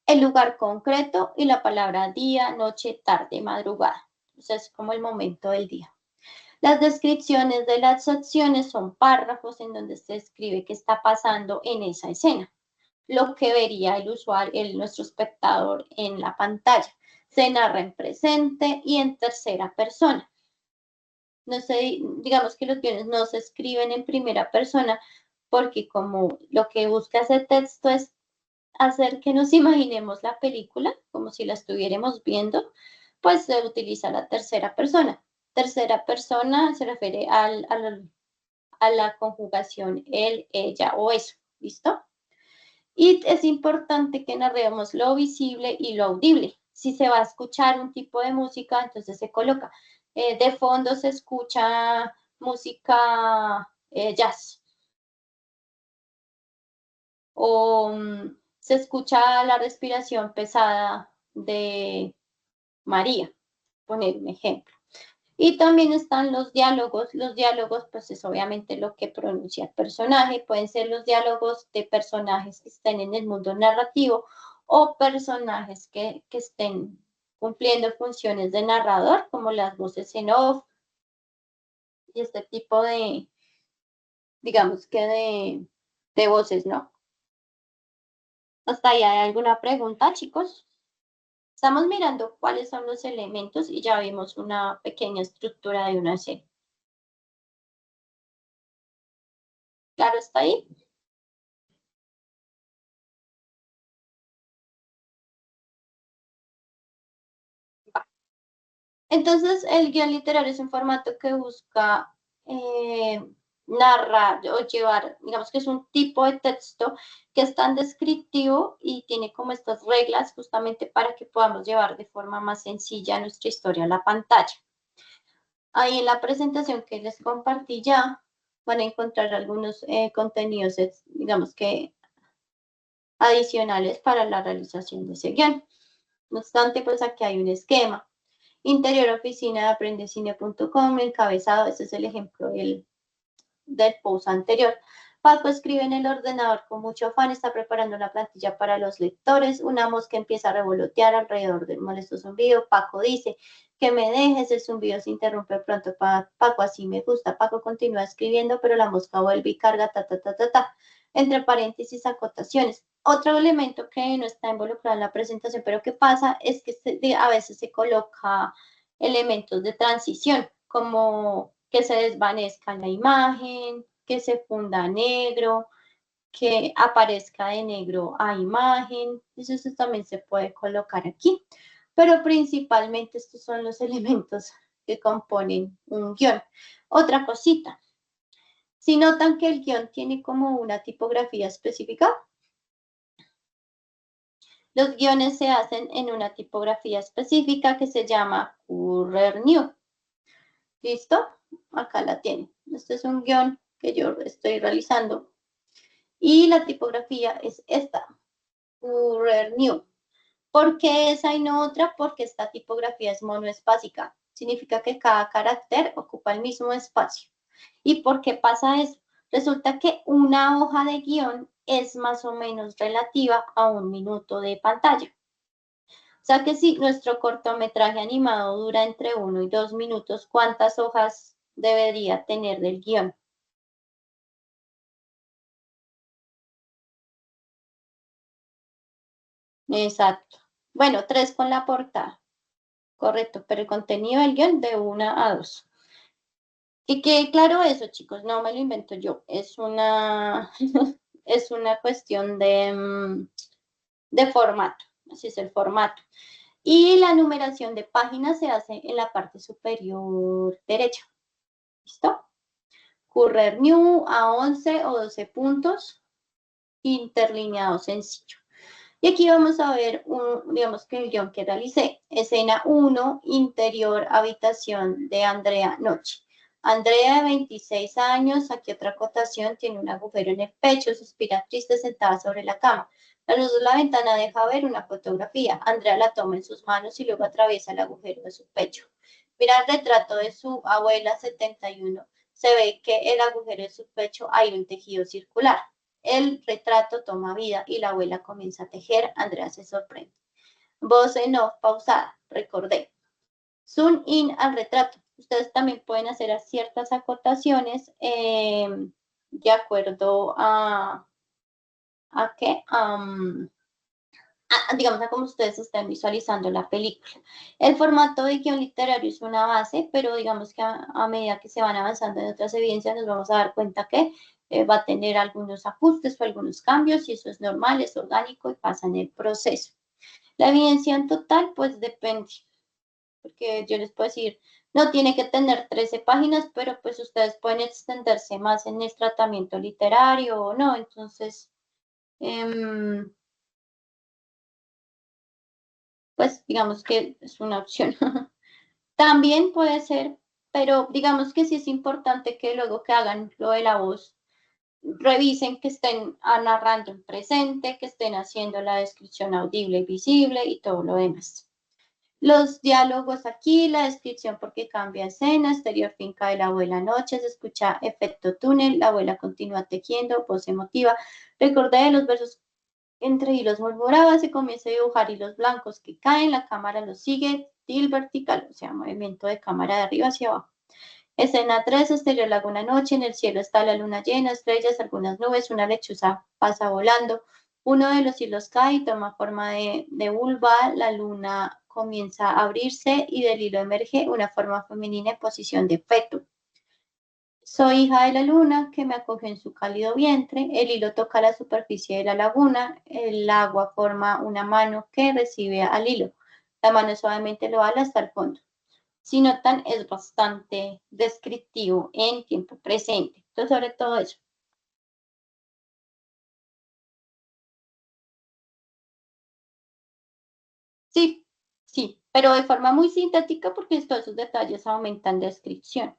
El lugar concreto y la palabra día, noche, tarde, madrugada. Entonces es como el momento del día. Las descripciones de las acciones son párrafos en donde se describe qué está pasando en esa escena, lo que vería el usuario, nuestro espectador en la pantalla. Se narra en presente y en tercera persona. No sé, digamos que los guiones no se escriben en primera persona porque como lo que busca ese texto es hacer que nos imaginemos la película como si la estuviéramos viendo, pues se utiliza la tercera persona. Tercera persona se refiere a la conjugación él, ella o eso, ¿listo? Y es importante que narremos lo visible y lo audible. Si se va a escuchar un tipo de música, entonces se coloca. De fondo se escucha música jazz. O se escucha la respiración pesada de María, poner un ejemplo. Y también están los diálogos pues es obviamente lo que pronuncia el personaje, pueden ser los diálogos de personajes que estén en el mundo narrativo o personajes que estén cumpliendo funciones de narrador, como las voces en off y este tipo de, digamos que de voces, ¿no? ¿Hasta ahí hay alguna pregunta, chicos? Estamos mirando cuáles son los elementos y ya vimos una pequeña estructura de una serie. ¿Claro está ahí? Entonces, el guión literario es un formato que busca narrar o llevar, digamos que es un tipo de texto que es tan descriptivo y tiene como estas reglas justamente para que podamos llevar de forma más sencilla nuestra historia a la pantalla. Ahí en la presentación que les compartí ya van a encontrar algunos contenidos, digamos que adicionales para la realización de ese guión. No obstante, pues aquí hay un esquema. Interior oficina de aprendecine.com, encabezado, este es el ejemplo del post anterior. Paco escribe en el ordenador con mucho afán, está preparando una plantilla para los lectores, una mosca empieza a revolotear alrededor del molesto zumbido, Paco dice, que me dejes, el zumbido se interrumpe pronto, Paco, así me gusta, Paco continúa escribiendo, pero la mosca vuelve y carga, entre paréntesis, acotaciones. Otro elemento que no está involucrado en la presentación, pero que pasa, es que a veces se coloca elementos de transición, como que se desvanezca la imagen, que se funda negro, que aparezca de negro a imagen, eso también se puede colocar aquí, pero principalmente estos son los elementos que componen un guión. Otra cosita, si notan que el guión tiene como una tipografía específica, los guiones se hacen en una tipografía específica que se llama Currer New. ¿Listo? Acá la tienen. Este es un guión que yo estoy realizando. Y la tipografía es esta, Currer New. ¿Por qué esa y no otra? Porque esta tipografía es monoespásica. Significa que cada carácter ocupa el mismo espacio. ¿Y por qué pasa eso? Resulta que una hoja de guión es más o menos relativa a 1 minuto de pantalla. O sea que si nuestro cortometraje animado dura entre 1 y 2 minutos, ¿cuántas hojas debería tener del guión? Exacto. Bueno, 3 con la portada. Correcto, pero el contenido del guión de 1 a 2. Y que claro eso, chicos, no me lo invento yo. Es una, es una cuestión de formato. Así es el formato. Y la numeración de páginas se hace en la parte superior derecha. ¿Listo? Currer New a 11 o 12 puntos, interlineado sencillo. Y aquí vamos a ver, digamos que el guión que realicé. Escena 1, interior, habitación de Andrea Noche. Andrea, de 26 años, aquí otra acotación, tiene un agujero en el pecho, suspira triste sentada sobre la cama. La luz de la ventana deja ver una fotografía. Andrea la toma en sus manos y luego atraviesa el agujero de su pecho. Mira el retrato de su abuela, 71. Se ve que el agujero de su pecho hay un tejido circular. El retrato toma vida y la abuela comienza a tejer. Andrea se sorprende. Voz en off pausada. Recordé. Zoom in al retrato. Ustedes también pueden hacer ciertas acotaciones de acuerdo a qué, digamos, a cómo ustedes estén visualizando la película. El formato de guión literario es una base, pero digamos que a medida que se van avanzando en otras evidencias nos vamos a dar cuenta que va a tener algunos ajustes o algunos cambios y eso es normal, es orgánico y pasa en el proceso. La evidencia en total, pues depende, porque yo les puedo decir, no tiene que tener 13 páginas, pero pues ustedes pueden extenderse más en el tratamiento literario o no, entonces, pues digamos que es una opción. También puede ser, pero digamos que sí es importante que luego que hagan lo de la voz, revisen que estén narrando en presente, que estén haciendo la descripción audible y visible y todo lo demás. Los diálogos aquí, la descripción porque cambia escena, exterior finca de la abuela noche, se escucha efecto túnel, la abuela continúa tejiendo, voz emotiva. Recordé los versos entre hilos murmuraba, se comienza a dibujar hilos blancos que caen, la cámara los sigue, til vertical, o sea, movimiento de cámara de arriba hacia abajo. Escena 3, exterior laguna noche, en el cielo está la luna llena, estrellas, algunas nubes, una lechuza pasa volando, uno de los hilos cae y toma forma de vulva, la luna comienza a abrirse y del hilo emerge una forma femenina en posición de feto. Soy hija de la luna que me acogió en su cálido vientre, el hilo toca la superficie de la laguna, el agua forma una mano que recibe al hilo, la mano suavemente lo ala hasta el fondo. Si notan, es bastante descriptivo en tiempo presente. Entonces, sobre todo eso. Sí, sí, pero de forma muy sintética porque todos esos detalles aumentan descripción.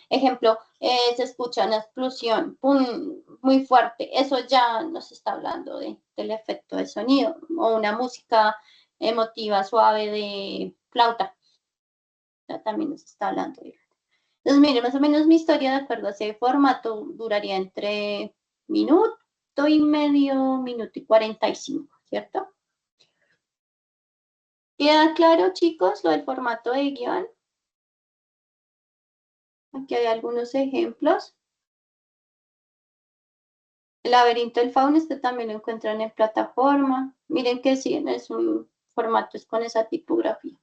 Ejemplo, se escucha una explosión pum, muy fuerte. Eso ya nos está hablando del efecto de sonido o una música emotiva suave de flauta. Ya también nos está hablando de Entonces, miren, más o menos mi historia, de acuerdo a ese formato, duraría entre minuto y medio, minuto y 45, ¿cierto? ¿Queda claro, chicos, lo del formato de guión? Aquí hay algunos ejemplos. El laberinto del fauno, este también lo encuentran en plataforma. Miren que sí, es un formato, es con esa tipografía.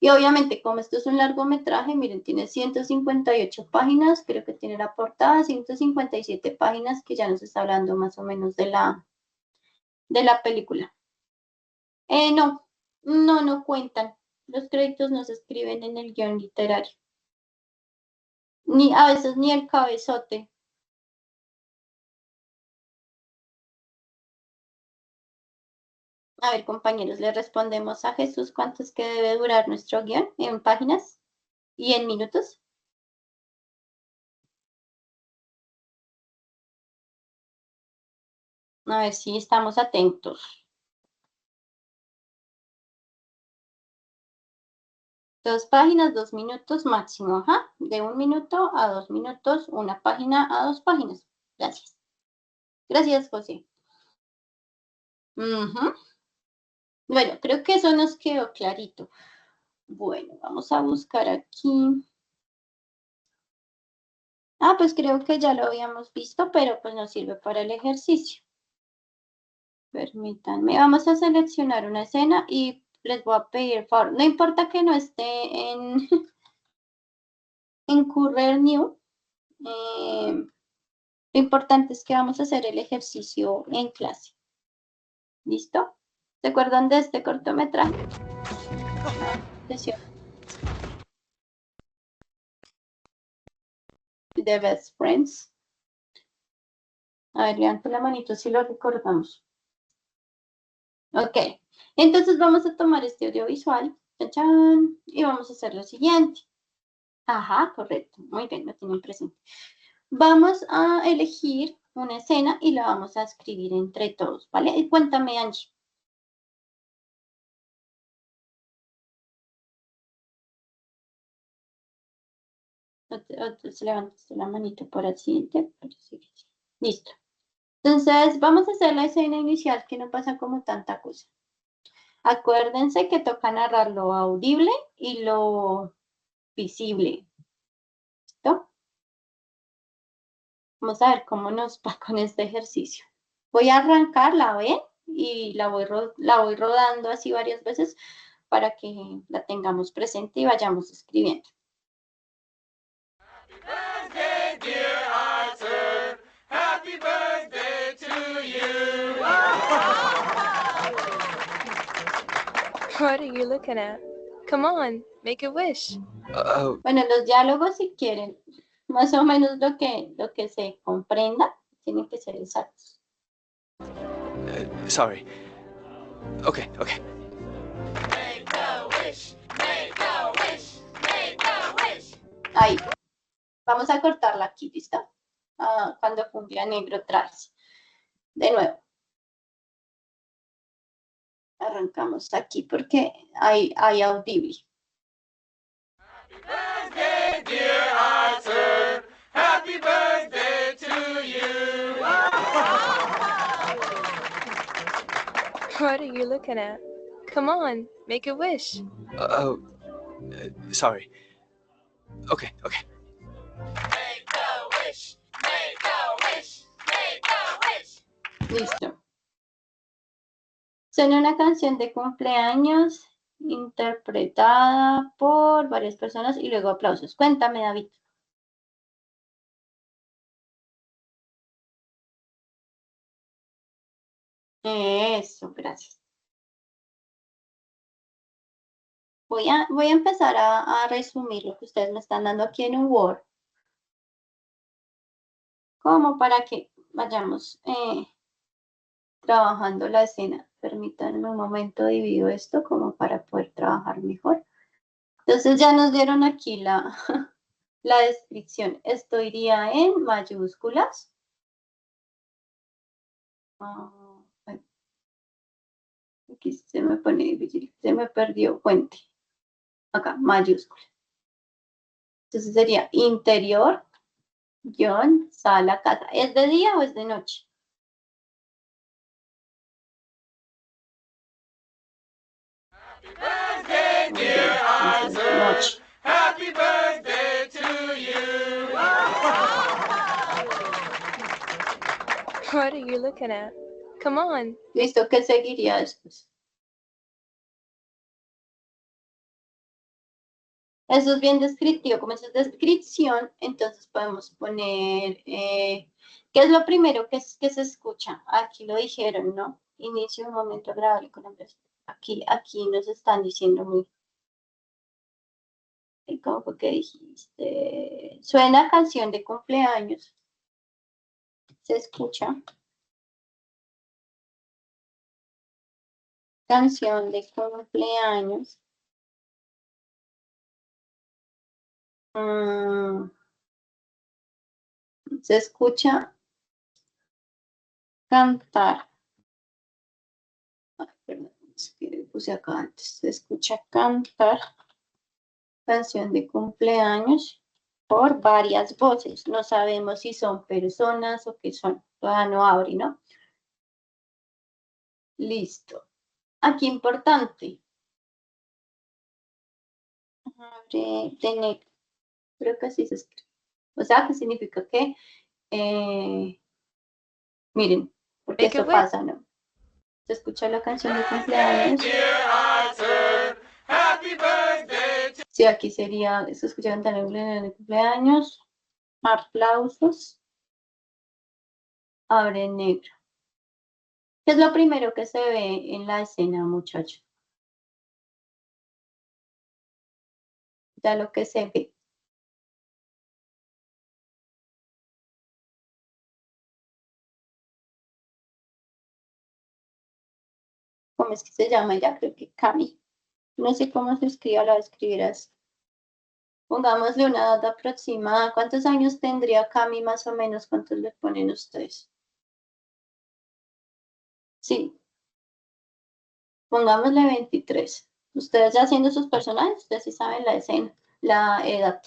Y obviamente, como esto es un largometraje, miren, tiene 158 páginas, creo que tiene la portada, 157 páginas, que ya nos está hablando más o menos de la película. No cuentan. Los créditos no se escriben en el guión literario. Ni a veces ni el cabezote. A ver, compañeros, le respondemos a Jesús cuánto es que debe durar nuestro guión en páginas y en minutos. A ver si estamos atentos. 2 páginas, 2 minutos máximo, ajá. De 1 minuto a 2 minutos, una página a 2 páginas. Gracias. Gracias, José. Ujú. Bueno, creo que eso nos quedó clarito. Bueno, vamos a buscar aquí. Ah, pues creo que ya lo habíamos visto, pero pues nos sirve para el ejercicio. Permítanme, vamos a seleccionar una escena y les voy a pedir favor. No importa que no esté en Current New. Lo importante es que vamos a hacer el ejercicio en clase. ¿Listo? ¿Se acuerdan de este cortometraje? Sesión de Best Friends. A ver, levanten la manito si lo recordamos. Ok, entonces vamos a tomar este audiovisual, ¡tachán! Y vamos a hacer lo siguiente. Ajá, correcto, muy bien, lo tienen presente. Vamos a elegir una escena y la vamos a escribir entre todos, ¿vale? Y cuéntame, Angie. Se levantaste la manito por accidente, parece que sí. Listo. Entonces, vamos a hacer la escena inicial que no pasa como tanta cosa. Acuérdense que toca narrar lo audible y lo visible. ¿Listo? Vamos a ver cómo nos va con este ejercicio. Voy a arrancar, la ven, y la voy rodando así varias veces para que la tengamos presente y vayamos escribiendo. Birthday, dear Arthur. Happy birthday to you. What are you looking at? Come on, make a wish. Bueno, los diálogos, si quieren, más o menos lo que se comprenda, tienen que ser exactos. Sorry. Okay. Make a wish, make a wish, make a wish. Ahí, vamos a cortarla aquí, ¿listo? Cuando cumpla negro otra vez. De nuevo. Arrancamos aquí porque hay audible. Happy birthday, dear Arthur. Happy birthday to you. What are you looking at? Come on, make a wish. Sorry. Okay. Make a wish, make a wish, make a wish. Listo. Suena una canción de cumpleaños interpretada por varias personas y luego aplausos. Cuéntame, David. Eso, gracias. Voy a empezar a resumir lo que ustedes me están dando aquí en un Word, como para que vayamos trabajando la escena. Permítanme un momento, divido esto como para poder trabajar mejor. Entonces ya nos dieron aquí la descripción. Esto iría en mayúsculas. Bueno, aquí se me pone difícil, se me perdió fuente. Acá, mayúscula. Entonces sería interior, guión, sala, casa. ¿Es de día o es de noche? Entonces, noche. Happy birthday to you. What are you looking at? Come on. ¿Listo? ¿Qué seguiría después? Eso es bien descriptivo. Como es descripción, entonces podemos poner, ¿qué es lo primero que se escucha? Aquí lo dijeron, ¿no? Inicio de un momento agradable con hombres. Aquí nos están diciendo muy. ¿Cómo fue que dijiste? Suena canción de cumpleaños. Se escucha. Canción de cumpleaños. Se escucha cantar. Ay, perdón, es que puse acá antes. Se escucha cantar canción de cumpleaños por varias voces. No sabemos si son personas o qué son. Todavía no abre, ¿no? Listo. Aquí importante. Abre de negro. Creo que así se escribe. O sea, que significa que, miren, porque Make a esto wish. pasa, ¿no? Se escucha la canción de cumpleaños. Happy birthday to Sí, aquí sería, se escucha cantar el de cumpleaños. Aplausos. Abre en negro. ¿Qué es lo primero que se ve en la escena, muchachos? Ya lo que se ve. ¿Cómo es que se llama ella? Creo que Cami. No sé cómo se escribe, la escribirás. Pongámosle una edad aproximada. ¿Cuántos años tendría Cami más o menos? ¿Cuántos le ponen ustedes? Sí, pongámosle 23. Ustedes ya haciendo sus personajes, ustedes sí saben la escena, la edad.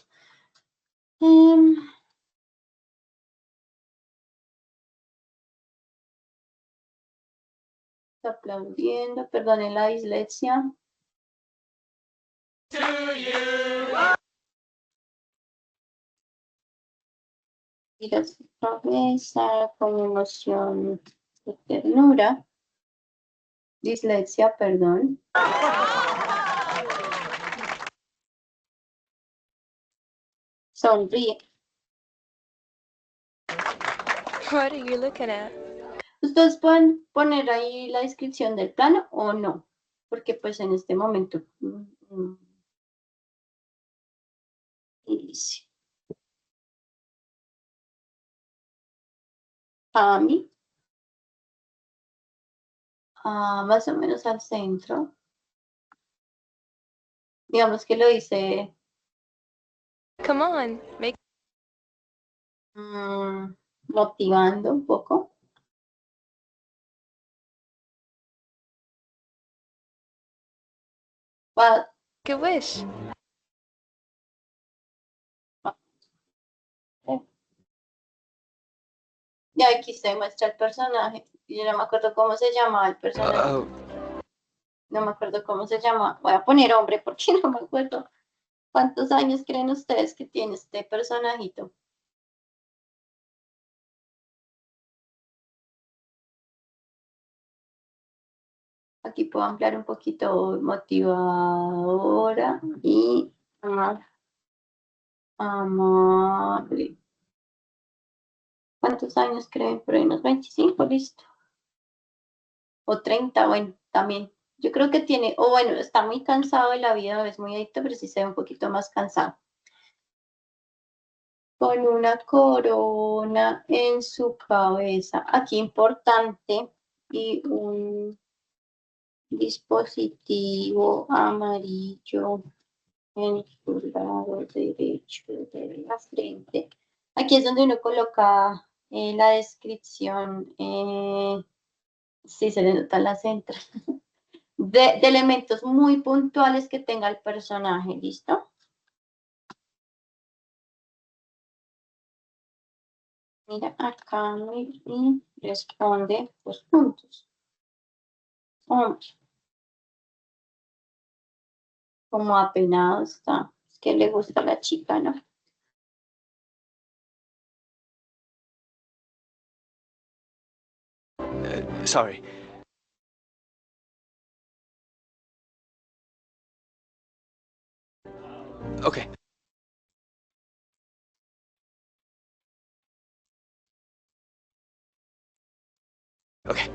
Está aplaudiendo, perdonen la dislexia. Mira su cabeza con emoción de ternura. Dislexia, perdón. Sonríe. What are you looking at? Ustedes pueden poner ahí la descripción del plano o no, porque pues en este momento dice a mí, más o menos al centro. Digamos que lo hice Come on. Make motivando un poco. a wish. Y aquí se muestra el personaje. Yo no me acuerdo cómo se llamaba el personaje. No me acuerdo cómo se llama. Voy a poner hombre porque no me acuerdo. ¿Cuántos años creen ustedes que tiene este personajito? Aquí puedo ampliar un poquito motivadora y amable. ¿Cuántos años creen? Por ahí unos 25, listo. O 30, bueno, también. Yo creo que tiene, o bueno, está muy cansado de la vida, es muy adicto, pero sí se ve un poquito más cansado. Con una corona en su cabeza. Aquí importante y un dispositivo amarillo en su lado derecho de la frente. Aquí es donde uno coloca la descripción, sí se le nota la centra, de elementos muy puntuales que tenga el personaje, ¿listo? Mira acá y responde los puntos. Hombre, como apenado está. Es que le gusta a la chica, ¿no? Sorry. Okay. Okay.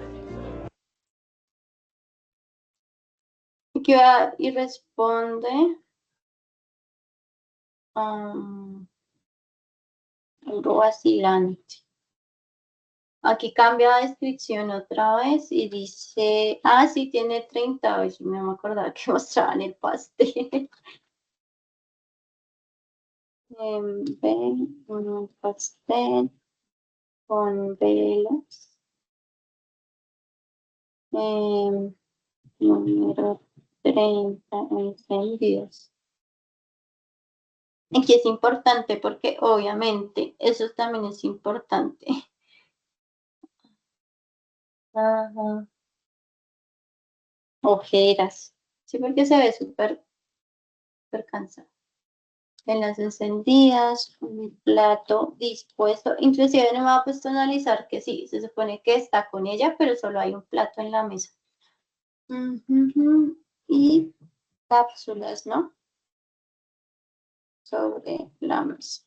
Y responde algo vacilante. Aquí cambia la descripción otra vez y dice, sí, tiene 30, hoy no me acordaba que mostraban el pastel. Ven, un pastel con velas. Número 30 encendidos. Aquí es importante porque obviamente eso también es importante. Ajá. Ojeras. Sí, porque se ve súper cansado. En las encendidas, un plato dispuesto. Inclusive no me va a puesto a analizar que sí, se supone que está con ella, pero solo hay un plato en la mesa. Y cápsulas, ¿no? Sobre la mesa.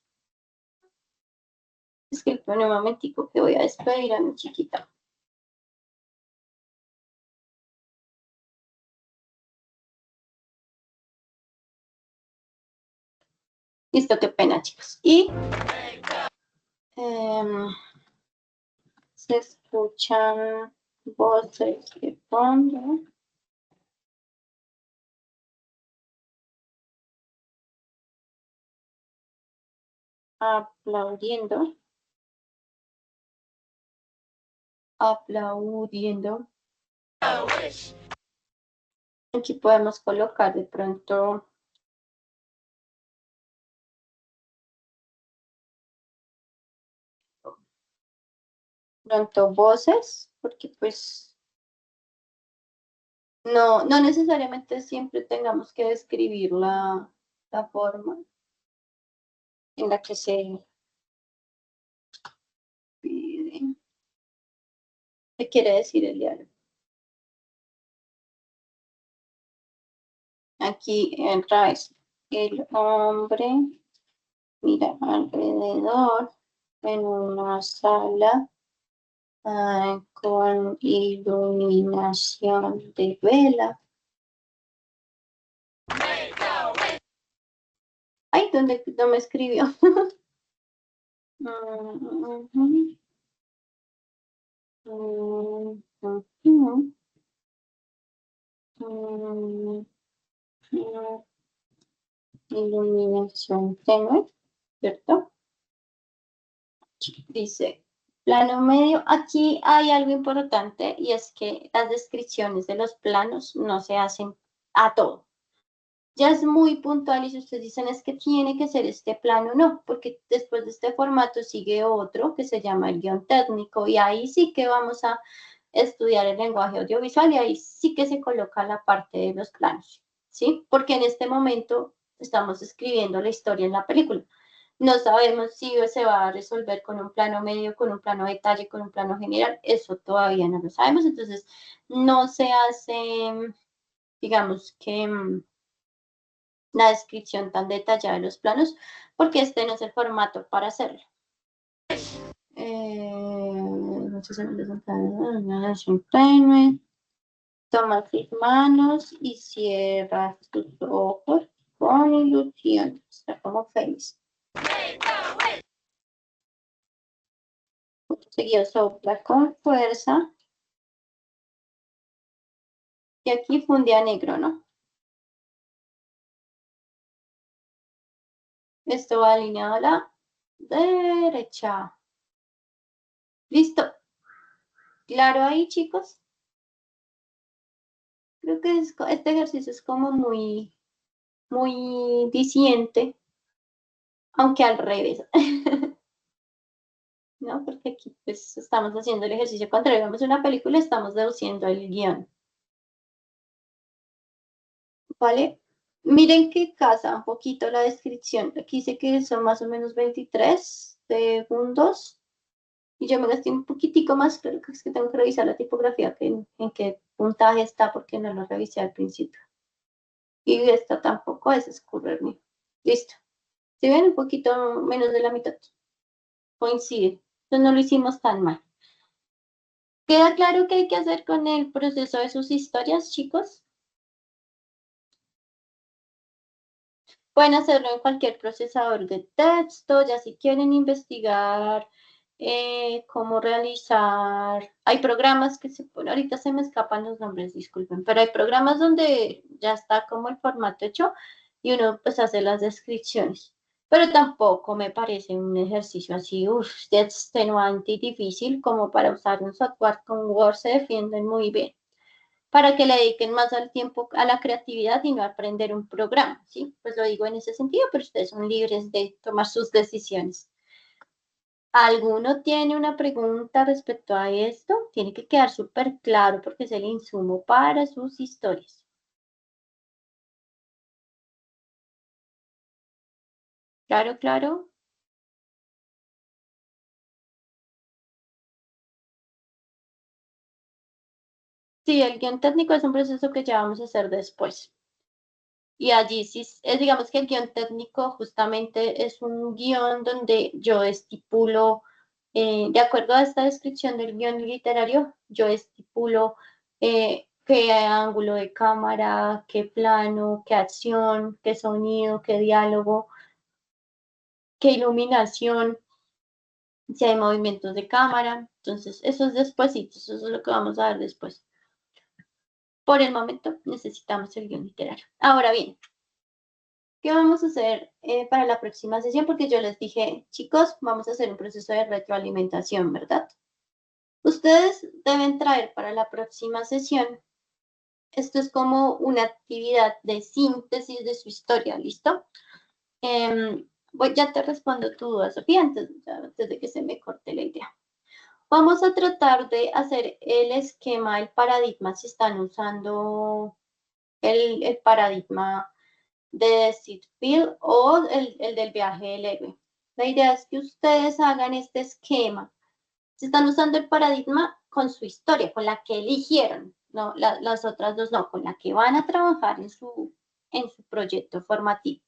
Es que un momentico que voy a despedir a mi chiquita. Listo, qué pena, chicos. Y se escuchan voces de fondo. Aplaudiendo. Aquí podemos colocar de pronto voces, porque pues no necesariamente siempre tengamos que describir la forma en la que se pide. ¿Qué quiere decir el diálogo? Aquí entra eso. El hombre mira alrededor en una sala con iluminación de vela. Ay, ¿dónde no me escribió? Iluminación tenue, ¿cierto? Dice, plano medio. Aquí hay algo importante y es que las descripciones de los planos no se hacen a todo. Ya es muy puntual y si ustedes dicen es que tiene que ser este plano, no, porque después de este formato sigue otro que se llama el guión técnico y ahí sí que vamos a estudiar el lenguaje audiovisual y ahí sí que se coloca la parte de los planos, ¿sí? Porque en este momento estamos escribiendo la historia en la película. No sabemos si se va a resolver con un plano medio, con un plano detalle, con un plano general, eso todavía no lo sabemos, entonces no se hace, digamos que la descripción tan detallada de los planos, porque este no es el formato para hacerlo. Toma tus manos y cierra tus ojos con ilusión. Está como feliz. Seguido sopla con fuerza. Y aquí fue un día negro, ¿no? Esto va alineado a la derecha. ¿Listo? ¿Claro ahí, chicos? Creo que este ejercicio es como muy diciente, aunque al revés. ¿no? Porque aquí pues estamos haciendo el ejercicio contrario. Vemos una película, estamos deduciendo el guión. ¿Vale? Miren que casa un poquito la descripción. Aquí dice que son más o menos 23 segundos. Y yo me gasté un poquitico más, pero es que tengo que revisar la tipografía, que en qué puntaje está, porque no lo revisé al principio. Y esta tampoco es escurrirme. Listo. Si ven, un poquito menos de la mitad. Coincide. Entonces no lo hicimos tan mal. ¿Queda claro qué hay que hacer con el proceso de sus historias, chicos? Pueden hacerlo en cualquier procesador de texto, ya si quieren investigar cómo realizar. Hay programas que ahorita se me escapan los nombres, disculpen, pero hay programas donde ya está como el formato hecho y uno pues hace las descripciones. Pero tampoco me parece un ejercicio así, extenuante y difícil como para usar un software con Word se defienden muy bien para que le dediquen más al tiempo a la creatividad y no a aprender un programa, ¿sí? Pues lo digo en ese sentido, pero ustedes son libres de tomar sus decisiones. ¿Alguno tiene una pregunta respecto a esto? Tiene que quedar súper claro porque es el insumo para sus historias. ¿Claro, claro? Sí, el guión técnico es un proceso que ya vamos a hacer después. Y allí sí, digamos que el guión técnico justamente es un guión donde yo estipulo, de acuerdo a esta descripción del guión literario, yo estipulo qué ángulo de cámara, qué plano, qué acción, qué sonido, qué diálogo, qué iluminación, si hay movimientos de cámara. Entonces, eso es despuesito, eso es lo que vamos a ver después. Por el momento necesitamos el guión literario. Ahora bien, ¿qué vamos a hacer para la próxima sesión? Porque yo les dije, chicos, vamos a hacer un proceso de retroalimentación, ¿verdad? Ustedes deben traer para la próxima sesión, esto es como una actividad de síntesis de su historia, ¿listo? Ya te respondo tu duda, Sofía, antes de que se me corte la idea. Vamos a tratar de hacer el esquema, el paradigma, si están usando el paradigma de Sid Field o el del viaje del héroe. La idea es que ustedes hagan este esquema. Se están usando el paradigma con su historia, con la que eligieron, no, las otras dos no, con la que van a trabajar en su proyecto formativo.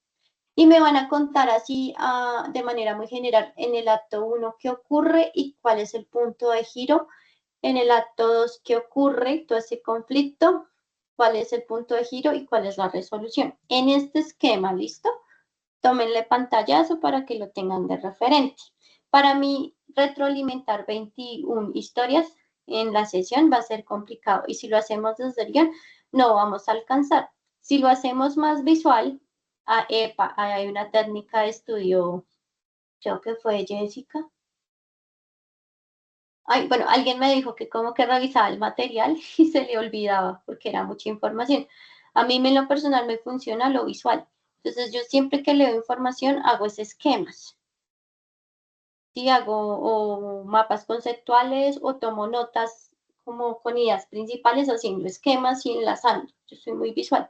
Y me van a contar así de manera muy general en el acto 1 qué ocurre y cuál es el punto de giro. En el acto 2 qué ocurre, todo ese conflicto, cuál es el punto de giro y cuál es la resolución. En este esquema, ¿listo? Tómenle pantallazo para que lo tengan de referente. Para mí, retroalimentar 21 historias en la sesión va a ser complicado y si lo hacemos desde el guión, no vamos a alcanzar. Si lo hacemos más visual, hay una técnica de estudio, creo que fue Jessica. Ay, bueno, alguien me dijo que como que revisaba el material y se le olvidaba porque era mucha información. A mí en lo personal me funciona lo visual. Entonces yo siempre que leo información hago esos esquemas. Sí, hago o mapas conceptuales o tomo notas como con ideas principales haciendo esquemas y enlazando. Yo soy muy visual.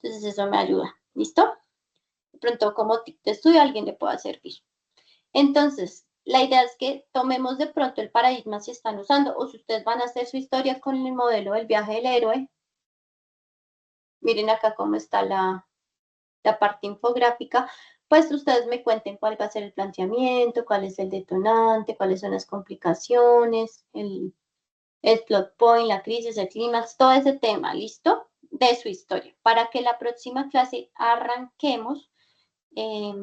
Entonces eso me ayuda. ¿Listo? De pronto como tip de estudio a alguien le pueda servir. Entonces, la idea es que tomemos de pronto el paradigma si están usando o si ustedes van a hacer su historia con el modelo del viaje del héroe. Miren acá cómo está la parte infográfica. Pues ustedes me cuenten cuál va a ser el planteamiento, cuál es el detonante, cuáles son las complicaciones, el plot point, la crisis, el clímax, todo ese tema, ¿listo? De su historia, para que la próxima clase arranquemos eh,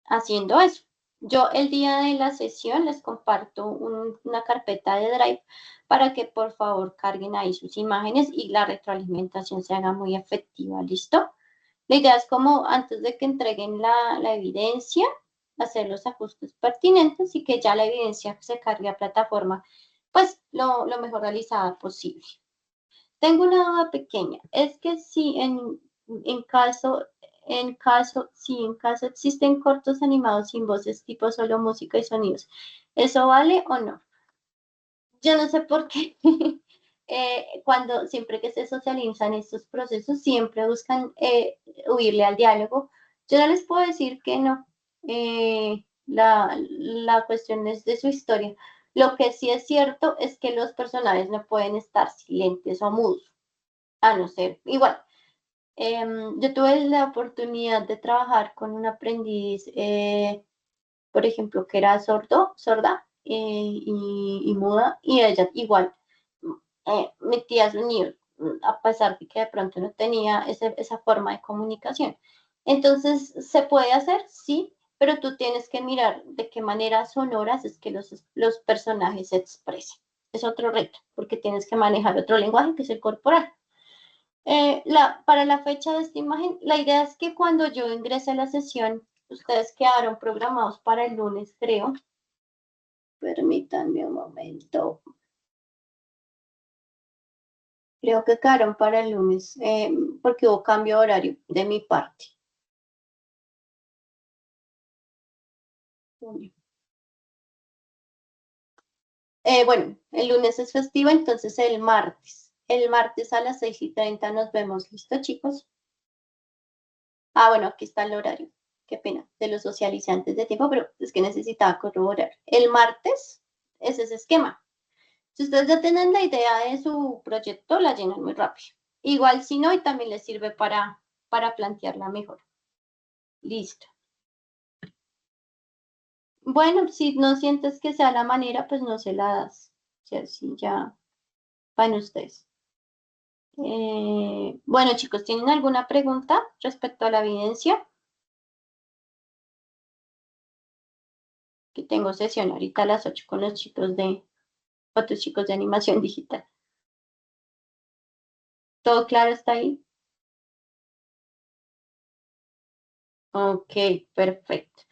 haciendo eso. Yo el día de la sesión les comparto una carpeta de Drive para que por favor carguen ahí sus imágenes y la retroalimentación se haga muy efectiva, ¿listo? La idea es como antes de que entreguen la evidencia, hacer los ajustes pertinentes y que ya la evidencia se cargue a plataforma, pues lo mejor realizada posible. Tengo una duda pequeña, es que si en caso, si en caso existen cortos animados sin voces tipo solo música y sonidos, ¿Eso vale o no? Yo no sé por qué. Siempre que se socializan estos procesos, siempre buscan huirle al diálogo. Yo no les puedo decir que no. La cuestión es de su historia. Lo que sí es cierto es que los personajes no pueden estar silentes o mudos, a no ser igual. Yo tuve la oportunidad de trabajar con un aprendiz, por ejemplo, que era sorda y muda, y ella igual metía sonidos, a pesar de que de pronto no tenía esa forma de comunicación. Entonces, ¿se puede hacer? Sí, pero tú tienes que mirar de qué manera sonoras es que los personajes se expresen. Es otro reto, porque tienes que manejar otro lenguaje que es el corporal. Para la fecha de esta imagen, la idea es que cuando yo ingrese a la sesión, ustedes quedaron programados para el lunes, creo. Permítanme un momento. Creo que quedaron para el lunes, porque hubo cambio de horario de mi parte. Bueno, el lunes es festivo, entonces el martes. El martes a las 6:30 nos vemos. ¿Listo, chicos? Ah, bueno, aquí está el horario. Qué pena, de los socializantes de tiempo, pero es que necesitaba corroborar. El martes es ese esquema. Si ustedes ya tienen la idea de su proyecto, la llenan muy rápido. Igual si no, y también les sirve para plantearla mejor. Listo. Bueno, si no sientes que sea la manera, pues no se la das. O sea, sí, ya van ustedes. Bueno, chicos, ¿tienen alguna pregunta respecto a la evidencia? Que tengo sesión ahorita a las 8 con los chicos otros chicos de animación digital. ¿Todo claro está ahí? Ok, perfecto.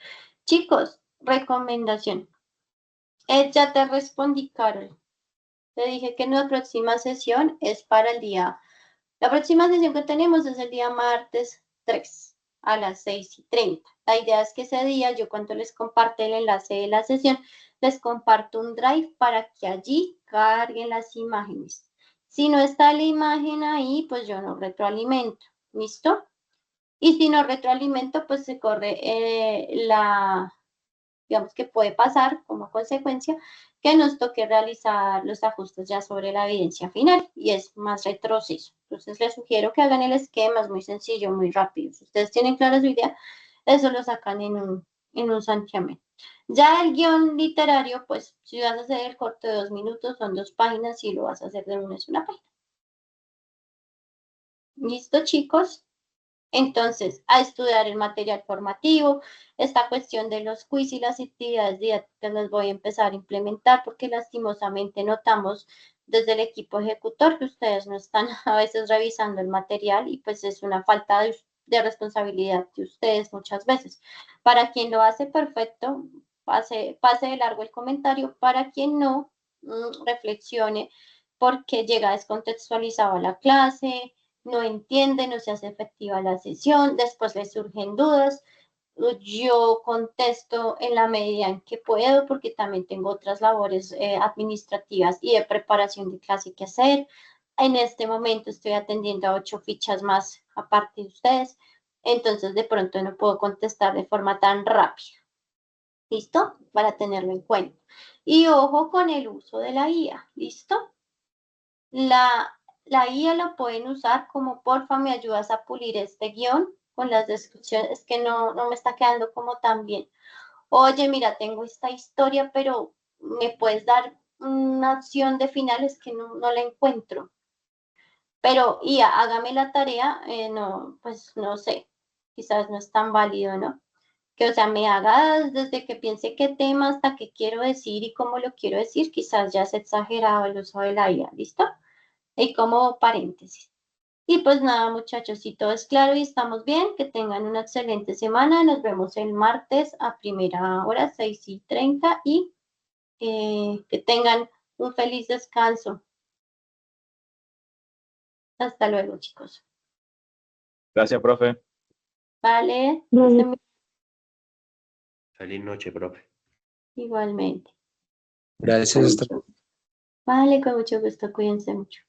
Chicos, recomendación. Ya te respondí, Carol. Te dije que nuestra próxima sesión es para el día. La próxima sesión que tenemos es el día martes 3 a las 6:30. La idea es que ese día, yo cuando les comparte el enlace de la sesión, les comparto un drive para que allí carguen las imágenes. Si no está la imagen ahí, pues yo no retroalimento. ¿Listo? Y si no retroalimento, pues se corre digamos que puede pasar como consecuencia que nos toque realizar los ajustes ya sobre la evidencia final y es más retroceso. Entonces les sugiero que hagan el esquema, es muy sencillo, muy rápido. Si ustedes tienen clara su idea, eso lo sacan en un santiamén. Ya el guión literario, pues si vas a hacer el corto de 2 minutos, son 2 páginas y lo vas a hacer de lunes una página. ¿Listo, chicos? Entonces, a estudiar el material formativo, esta cuestión de los quiz y las actividades didácticas las voy a empezar a implementar porque lastimosamente notamos desde el equipo ejecutor que ustedes no están a veces revisando el material y pues es una falta de responsabilidad de ustedes muchas veces. Para quien lo hace perfecto, pase de largo el comentario. Para quien no, reflexione porque llega descontextualizado a la clase, no entiende, no se hace efectiva la sesión, después le surgen dudas. Yo contesto en la medida en que puedo, porque también tengo otras labores administrativas y de preparación de clase que hacer. En este momento estoy atendiendo a 8 fichas más aparte de ustedes, entonces de pronto no puedo contestar de forma tan rápida. ¿Listo? Para tenerlo en cuenta. Y ojo con el uso de la guía. ¿Listo? La guía la pueden usar como porfa me ayudas a pulir este guión con las descripciones, es que no me está quedando como tan bien. Oye, mira, tengo esta historia, pero me puedes dar una opción de finales que no la encuentro. Pero, y hágame la tarea, no, pues no sé, quizás no es tan válido, ¿no? Que, o sea, me hagas desde que piense qué tema hasta qué quiero decir y cómo lo quiero decir, quizás ya es exagerado el uso de la IA, ¿listo? Y como paréntesis. Y pues nada, muchachos, si todo es claro y estamos bien, que tengan una excelente semana. Nos vemos el martes a primera hora, 6:30, y que tengan un feliz descanso. Hasta luego, chicos. Gracias, profe. Vale, Vale. Feliz noche, profe. igualmente. Gracias. Vale, con mucho gusto, cuídense mucho.